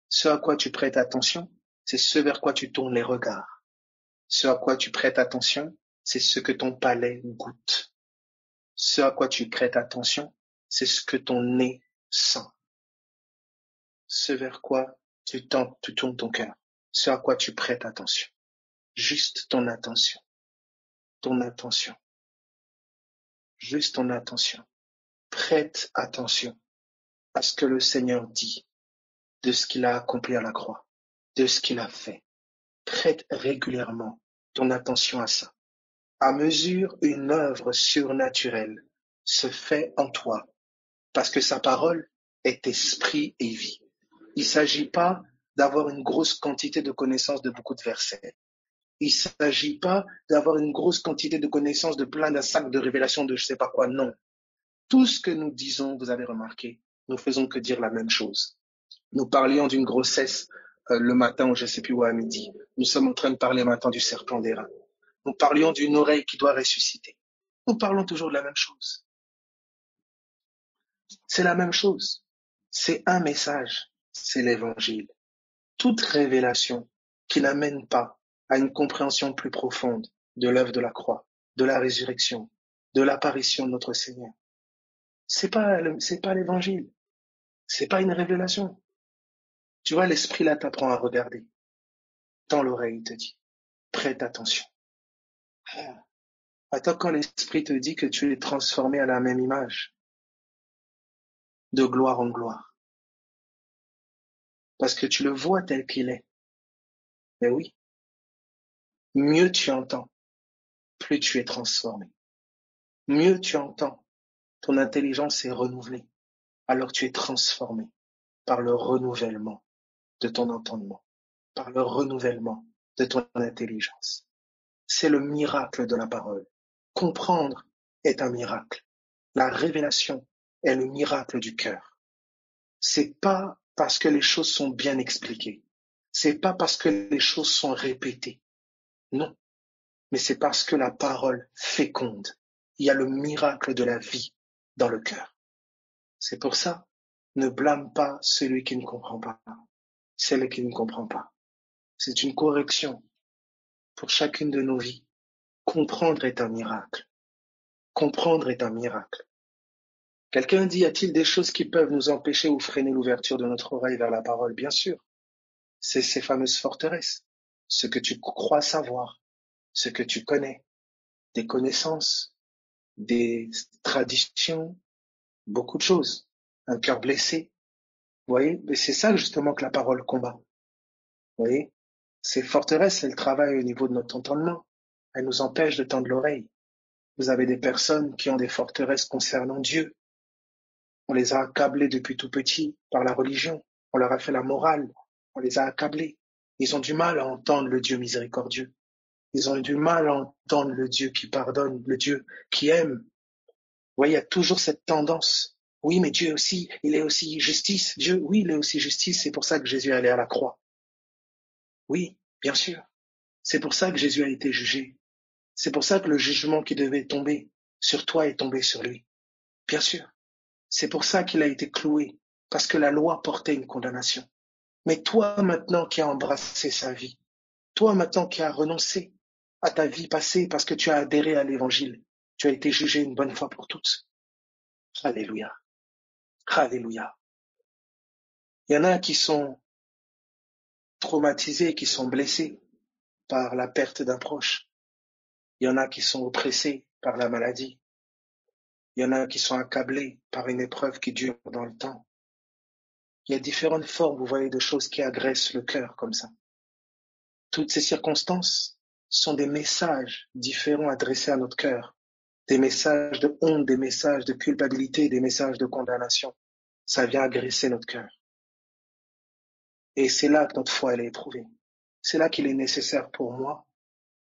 Ce à quoi tu prêtes attention, c'est ce vers quoi tu tournes les regards. Ce à quoi tu prêtes attention, c'est ce que ton palais goûte. Ce à quoi tu prêtes attention, c'est ce que ton nez sent. Ce vers quoi tu tournes ton cœur. Ce à quoi tu prêtes attention. Juste ton attention. Ton attention. Juste ton attention. Prête attention à ce que le Seigneur dit, de ce qu'il a accompli à la croix, de ce qu'il a fait. Prête régulièrement ton attention à ça. À mesure une œuvre surnaturelle se fait en toi, parce que sa parole est esprit et vie. Il ne s'agit pas d'avoir une grosse quantité de connaissances de beaucoup de versets. Il ne s'agit pas d'avoir une grosse quantité de connaissances de plein d'un sac de révélations de je ne sais pas quoi, non. Tout ce que nous disons, vous avez remarqué, nous faisons que dire la même chose. Nous parlions d'une grossesse le matin ou je ne sais plus où à midi. Nous sommes en train de parler maintenant du serpent d'airain. Nous parlions d'une oreille qui doit ressusciter. Nous parlons toujours de la même chose. C'est la même chose. C'est un message, c'est l'évangile. Toute révélation qui n'amène pas à une compréhension plus profonde de l'œuvre de la croix, de la résurrection, de l'apparition de notre Seigneur, c'est pas l'évangile. C'est pas une révélation. Tu vois, l'esprit là t'apprend à regarder. Tends l'oreille, il te dit. Prête attention. Attends quand l'esprit te dit que tu es transformé à la même image, de gloire en gloire. Parce que tu le vois tel qu'il est. Mais oui, mieux tu entends, plus tu es transformé. Mieux tu entends, ton intelligence est renouvelée. Alors tu es transformé par le renouvellement de ton entendement, par le renouvellement de ton intelligence. C'est le miracle de la parole. Comprendre est un miracle. La révélation est le miracle du cœur. C'est pas parce que les choses sont bien expliquées. C'est pas parce que les choses sont répétées. Non. Mais c'est parce que la parole féconde. Il y a le miracle de la vie dans le cœur. C'est pour ça, ne blâme pas celui qui ne comprend pas, celle qui ne comprend pas. C'est une correction pour chacune de nos vies. Comprendre est un miracle. Comprendre est un miracle. Quelqu'un dit, y a-t-il des choses qui peuvent nous empêcher ou freiner l'ouverture de notre oreille vers la parole? Bien sûr. C'est ces fameuses forteresses. Ce que tu crois savoir, ce que tu connais, des connaissances, des traditions, beaucoup de choses. Un cœur blessé. Vous voyez? Mais c'est ça justement que la parole combat. Vous voyez? Ces forteresses, elles travaillent au niveau de notre entendement. Elles nous empêchent de tendre l'oreille. Vous avez des personnes qui ont des forteresses concernant Dieu. On les a accablés depuis tout petit par la religion. On leur a fait la morale. On les a accablés. Ils ont du mal à entendre le Dieu miséricordieux. Ils ont du mal à entendre le Dieu qui pardonne, le Dieu qui aime. Vous voyez, il y a toujours cette tendance. Oui, mais Dieu aussi, il est aussi justice. Dieu, oui, il est aussi justice. C'est pour ça que Jésus est allé à la croix. Oui, bien sûr. C'est pour ça que Jésus a été jugé. C'est pour ça que le jugement qui devait tomber sur toi est tombé sur lui. Bien sûr. C'est pour ça qu'il a été cloué, parce que la loi portait une condamnation. Mais toi maintenant qui as embrassé sa vie, toi maintenant qui as renoncé à ta vie passée parce que tu as adhéré à l'évangile, tu as été jugé une bonne fois pour toutes. Alléluia. Alléluia. Il y en a qui sont traumatisés, qui sont blessés par la perte d'un proche. Il y en a qui sont oppressés par la maladie. Il y en a qui sont accablés par une épreuve qui dure dans le temps. Il y a différentes formes, vous voyez, de choses qui agressent le cœur comme ça. Toutes ces circonstances sont des messages différents adressés à notre cœur. Des messages de honte, des messages de culpabilité, des messages de condamnation. Ça vient agresser notre cœur. Et c'est là que notre foi elle est éprouvée. C'est là qu'il est nécessaire pour moi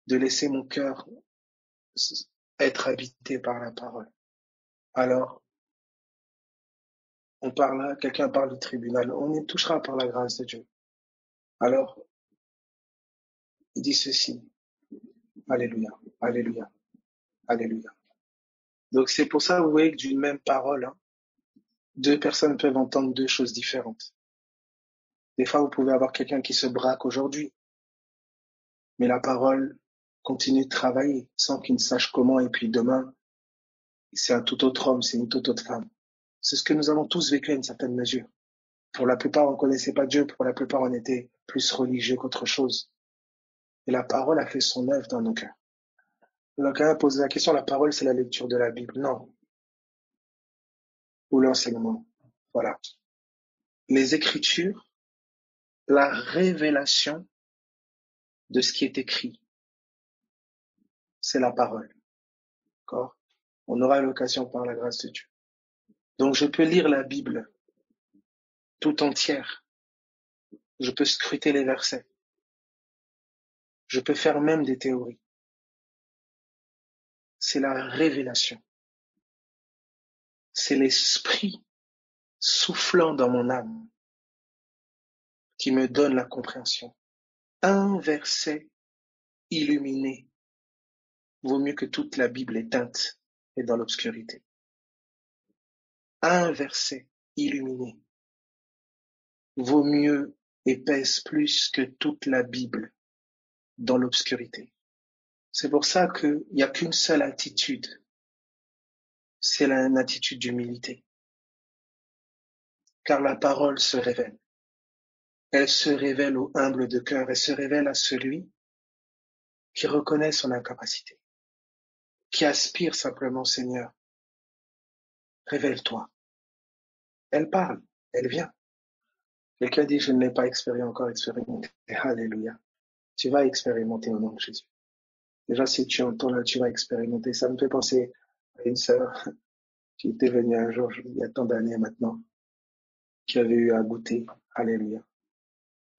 de laisser mon cœur être habité par la parole. Alors, quelqu'un parle du tribunal, on y touchera par la grâce de Dieu. Alors, il dit ceci, Alléluia, Alléluia, Alléluia. Donc c'est pour ça, vous voyez que d'une même parole, deux personnes peuvent entendre deux choses différentes. Des fois, vous pouvez avoir quelqu'un qui se braque aujourd'hui, mais la parole continue de travailler sans qu'il ne sache comment, et puis demain, c'est un tout autre homme, c'est une toute autre femme. C'est ce que nous avons tous vécu à une certaine mesure. Pour la plupart, on ne connaissait pas Dieu, pour la plupart, on était plus religieux qu'autre chose. Et la parole a fait son œuvre dans nos cœurs. Donc, quand on pose la question, la parole, c'est la lecture de la Bible. Non. Ou l'enseignement. Voilà. Les Écritures, la révélation de ce qui est écrit, c'est la parole. D'accord? On aura l'occasion par la grâce de Dieu. Donc, je peux lire la Bible tout entière. Je peux scruter les versets. Je peux faire même des théories. C'est la révélation. C'est l'esprit soufflant dans mon âme qui me donne la compréhension. Un verset illuminé vaut mieux que toute la Bible éteinte et dans l'obscurité. Un verset illuminé vaut mieux et pèse plus que toute la Bible dans l'obscurité. C'est pour ça qu'il n'y a qu'une seule attitude, c'est une attitude d'humilité. Car la parole se révèle. Elle se révèle au humble de cœur, elle se révèle à celui qui reconnaît son incapacité, qui aspire simplement, Seigneur, révèle-toi. Elle parle, elle vient. Quelqu'un dit, je ne l'ai pas encore expérimenté. Alléluia. Tu vas expérimenter au nom de Jésus. Déjà, si tu entends là, tu vas expérimenter. Ça me fait penser à une sœur qui était venue un jour, il y a tant d'années maintenant, qui avait eu à goûter. Alléluia.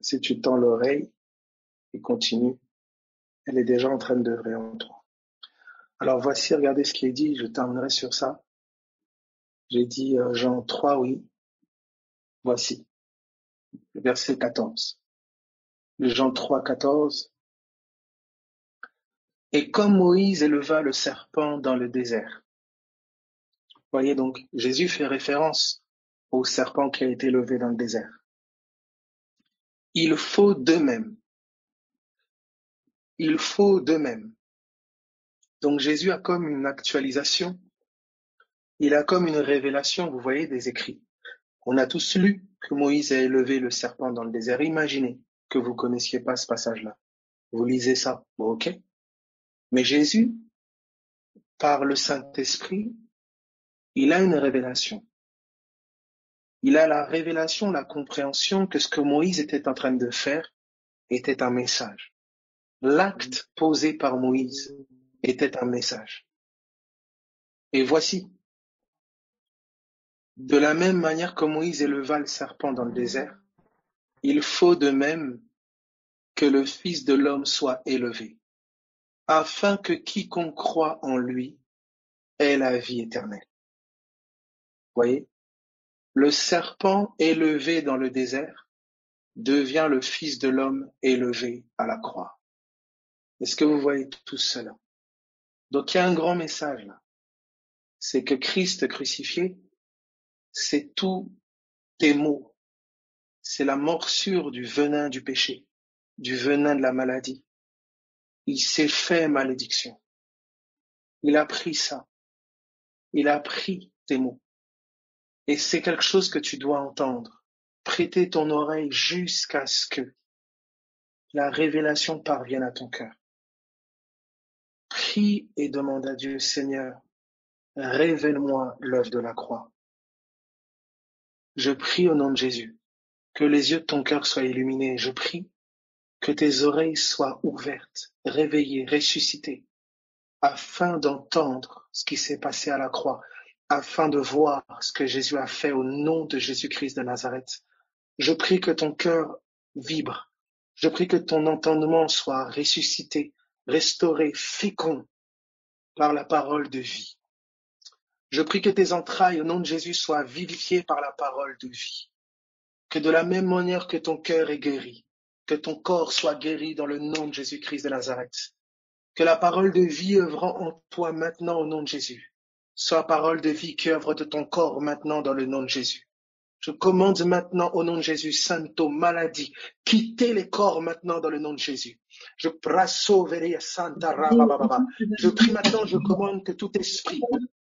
Si tu tends l'oreille et continue, elle est déjà en train d'œuvrer en toi. Alors voici, regardez ce qui est dit, je terminerai sur ça. J'ai dit Jean 3, oui. Voici, le verset 14. Jean 3, 14. Et comme Moïse éleva le serpent dans le désert. Voyez donc, Jésus fait référence au serpent qui a été élevé dans le désert. Il faut de même. Il faut de même. Donc Jésus a comme une actualisation, il a comme une révélation, vous voyez, des écrits. On a tous lu que Moïse a élevé le serpent dans le désert. Imaginez que vous ne connaissiez pas ce passage-là. Vous lisez ça, bon, ok. Mais Jésus, par le Saint-Esprit, il a une révélation. Il a la révélation, la compréhension que ce que Moïse était en train de faire était un message. L'acte posé par Moïse était un message. Et voici, de la même manière que Moïse éleva le serpent dans le désert, il faut de même que le Fils de l'homme soit élevé, afin que quiconque croit en lui ait la vie éternelle. Voyez, le serpent élevé dans le désert devient le Fils de l'homme élevé à la croix. Est-ce que vous voyez tout cela? Donc il y a un grand message là. C'est que Christ crucifié, c'est tous tes maux. C'est la morsure du venin du péché, du venin de la maladie. Il s'est fait malédiction. Il a pris ça. Il a pris tes maux. Et c'est quelque chose que tu dois entendre. Prêter ton oreille jusqu'à ce que la révélation parvienne à ton cœur. Prie et demande à Dieu, Seigneur, révèle-moi l'œuvre de la croix. Je prie au nom de Jésus que les yeux de ton cœur soient illuminés. Je prie que tes oreilles soient ouvertes, réveillées, ressuscitées, afin d'entendre ce qui s'est passé à la croix, afin de voir ce que Jésus a fait au nom de Jésus-Christ de Nazareth. Je prie que ton cœur vibre. Je prie que ton entendement soit ressuscité, restauré, fécond par la parole de vie. Je prie que tes entrailles au nom de Jésus soient vivifiées par la parole de vie. Que de la même manière que ton cœur est guéri, que ton corps soit guéri dans le nom de Jésus-Christ de Nazareth. Que la parole de vie œuvrant en toi maintenant au nom de Jésus soit parole de vie qui œuvre de ton corps maintenant dans le nom de Jésus. Je commande maintenant au nom de Jésus, symptômes, maladies, quittez les corps maintenant dans le nom de Jésus. Je prie maintenant, je commande que tout esprit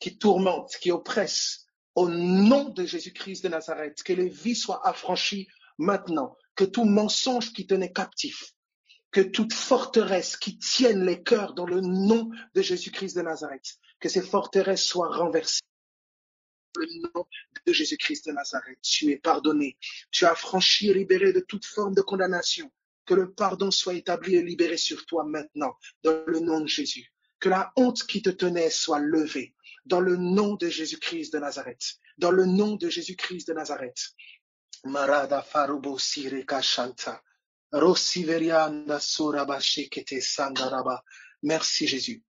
qui tourmente, qui oppresse, au nom de Jésus-Christ de Nazareth, que les vies soient affranchies maintenant, que tout mensonge qui tenait captif, que toute forteresse qui tienne les cœurs dans le nom de Jésus-Christ de Nazareth, que ces forteresses soient renversées. Le nom de Jésus-Christ de Nazareth, tu es pardonné, tu as franchi et libéré de toute forme de condamnation. Que le pardon soit établi et libéré sur toi maintenant, dans le nom de Jésus. Que la honte qui te tenait soit levée, dans le nom de Jésus-Christ de Nazareth. Dans le nom de Jésus-Christ de Nazareth. Marada farubo sireka shanta. Rosiverianda surabashikete sandaraba. Merci Jésus.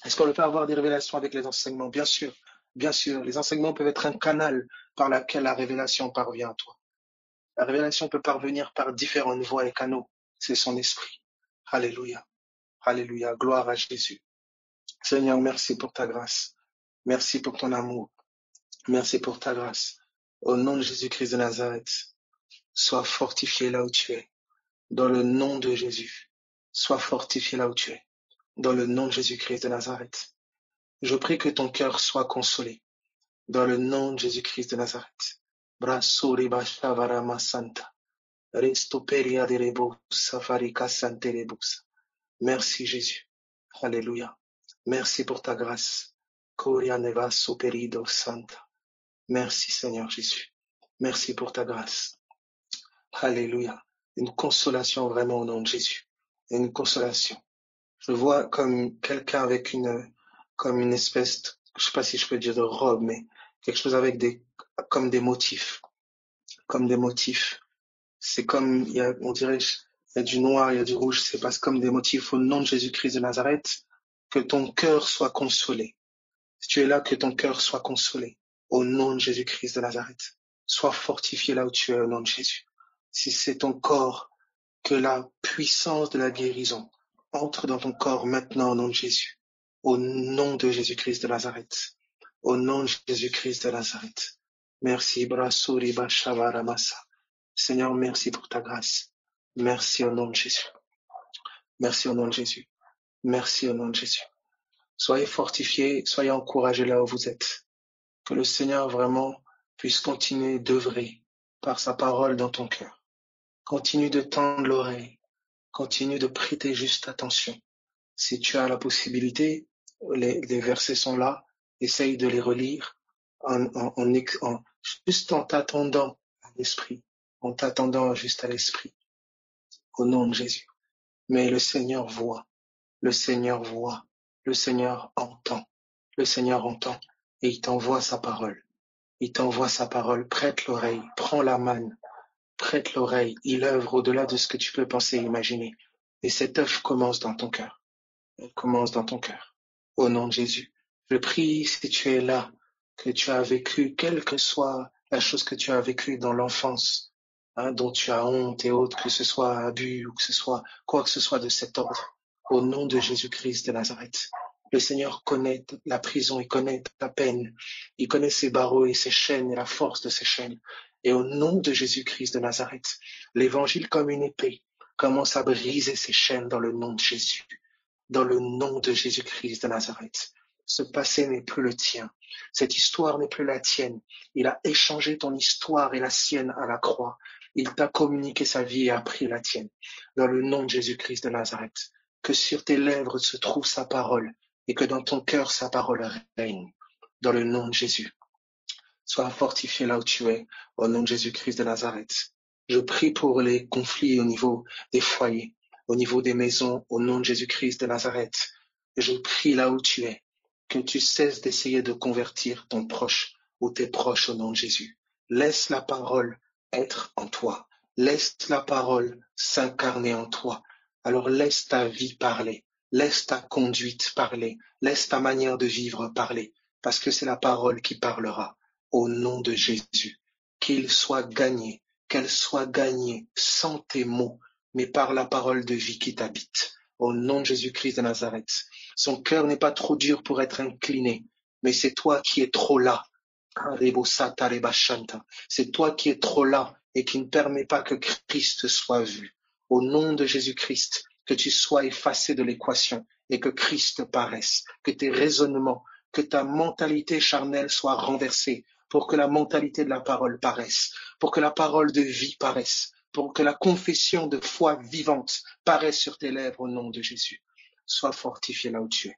Est-ce qu'on peut avoir des révélations avec les enseignements? Bien sûr. Bien sûr, les enseignements peuvent être un canal par lequel la révélation parvient à toi. La révélation peut parvenir par différentes voies et canaux. C'est son esprit. Alléluia. Alléluia. Gloire à Jésus. Seigneur, merci pour ta grâce. Merci pour ton amour. Merci pour ta grâce. Au nom de Jésus-Christ de Nazareth, sois fortifié là où tu es. Dans le nom de Jésus, sois fortifié là où tu es. Dans le nom de Jésus-Christ de Nazareth. Je prie que ton cœur soit consolé. Dans le nom de Jésus-Christ de Nazareth. Brasuri Bashavarama Santa. Restoperia de Rebus, Safarika Sante Rebus. Merci Jésus. Alléluia. Merci pour ta grâce. Coria Neva Superido Santa. Merci Seigneur Jésus. Merci pour ta grâce. Alléluia. Une consolation vraiment au nom de Jésus. Une consolation. Je vois comme quelqu'un avec comme une espèce, je sais pas si je peux dire de robe, mais quelque chose avec comme des motifs. Comme des motifs. C'est comme, on dirait, il y a du noir, il y a du rouge, c'est pas comme des motifs au nom de Jésus-Christ de Nazareth. Que ton cœur soit consolé. Si tu es là, que ton cœur soit consolé. Au nom de Jésus-Christ de Nazareth. Sois fortifié là où tu es au nom de Jésus. Si c'est ton corps, que la puissance de la guérison entre dans ton corps maintenant au nom de Jésus. Au nom de Jésus-Christ de Nazareth. Au nom de Jésus-Christ de Nazareth. Merci, Brasuri Bashavaramasa. Seigneur, merci pour ta grâce. Merci au nom de Jésus. Merci au nom de Jésus. Merci au nom de Jésus. Soyez fortifiés, soyez encouragés là où vous êtes. Que le Seigneur vraiment puisse continuer d'œuvrer par sa parole dans ton cœur. Continue de tendre l'oreille. Continue de prêter juste attention. Si tu as la possibilité, les versets sont là. Essaye de les relire juste en t'attendant à l'esprit. En t'attendant juste à l'esprit. Au nom de Jésus. Mais le Seigneur voit. Le Seigneur voit. Le Seigneur entend. Le Seigneur entend. Et il t'envoie sa parole. Il t'envoie sa parole. Prête l'oreille. Prends la manne. Prête l'oreille. Il œuvre au-delà de ce que tu peux penser et imaginer. Et cette œuvre commence dans ton cœur. Elle commence dans ton cœur. Au nom de Jésus. Je prie si tu es là, que tu as vécu, quelle que soit la chose que tu as vécue dans l'enfance, dont tu as honte et autres, que ce soit abus ou que ce soit quoi que ce soit de cet ordre, au nom de Jésus-Christ de Nazareth. Le Seigneur connaît la prison, il connaît ta peine, il connaît ses barreaux et ses chaînes et la force de ses chaînes. Et au nom de Jésus-Christ de Nazareth, l'évangile comme une épée commence à briser ses chaînes dans le nom de Jésus, dans le nom de Jésus-Christ de Nazareth. Ce passé n'est plus le tien, cette histoire n'est plus la tienne. Il a échangé ton histoire et la sienne à la croix. Il t'a communiqué sa vie et a pris la tienne. Dans le nom de Jésus-Christ de Nazareth, que sur tes lèvres se trouve sa parole et que dans ton cœur sa parole règne. Dans le nom de Jésus. Sois fortifié là où tu es, au nom de Jésus-Christ de Nazareth. Je prie pour les conflits au niveau des foyers, au niveau des maisons, au nom de Jésus-Christ de Nazareth. Je prie là où tu es, que tu cesses d'essayer de convertir ton proche ou tes proches au nom de Jésus. Laisse la parole être en toi. Laisse la parole s'incarner en toi. Alors laisse ta vie parler. Laisse ta conduite parler. Laisse ta manière de vivre parler. Parce que c'est la parole qui parlera. Au nom de Jésus, qu'il soit gagné, qu'elle soit gagnée sans tes mots, mais par la parole de vie qui t'habite. Au nom de Jésus-Christ de Nazareth. Son cœur n'est pas trop dur pour être incliné, mais c'est toi qui es trop là. C'est toi qui es trop là et qui ne permet pas que Christ soit vu. Au nom de Jésus-Christ, que tu sois effacé de l'équation et que Christ paraisse, que tes raisonnements, que ta mentalité charnelle soit renversée pour que la mentalité de la parole paraisse, pour que la parole de vie paraisse, pour que la confession de foi vivante paraisse sur tes lèvres au nom de Jésus. Sois fortifié là où tu es.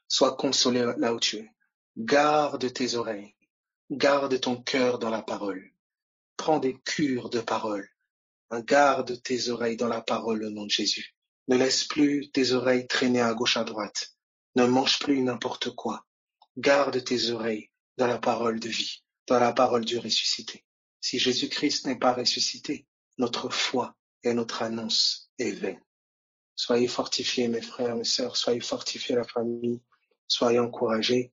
Sois consolé là où tu es. Garde tes oreilles. Garde ton cœur dans la parole. Prends des cures de parole. Garde tes oreilles dans la parole au nom de Jésus. Ne laisse plus tes oreilles traîner à gauche à droite. Ne mange plus n'importe quoi. Garde tes oreilles dans la parole de vie, dans la parole du ressuscité. Si Jésus-Christ n'est pas ressuscité, notre foi et notre annonce est vaine. Soyez fortifiés, mes frères, mes sœurs, soyez fortifiés, la famille, soyez encouragés,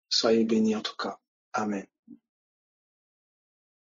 soyez bénis en tout cas. Amen.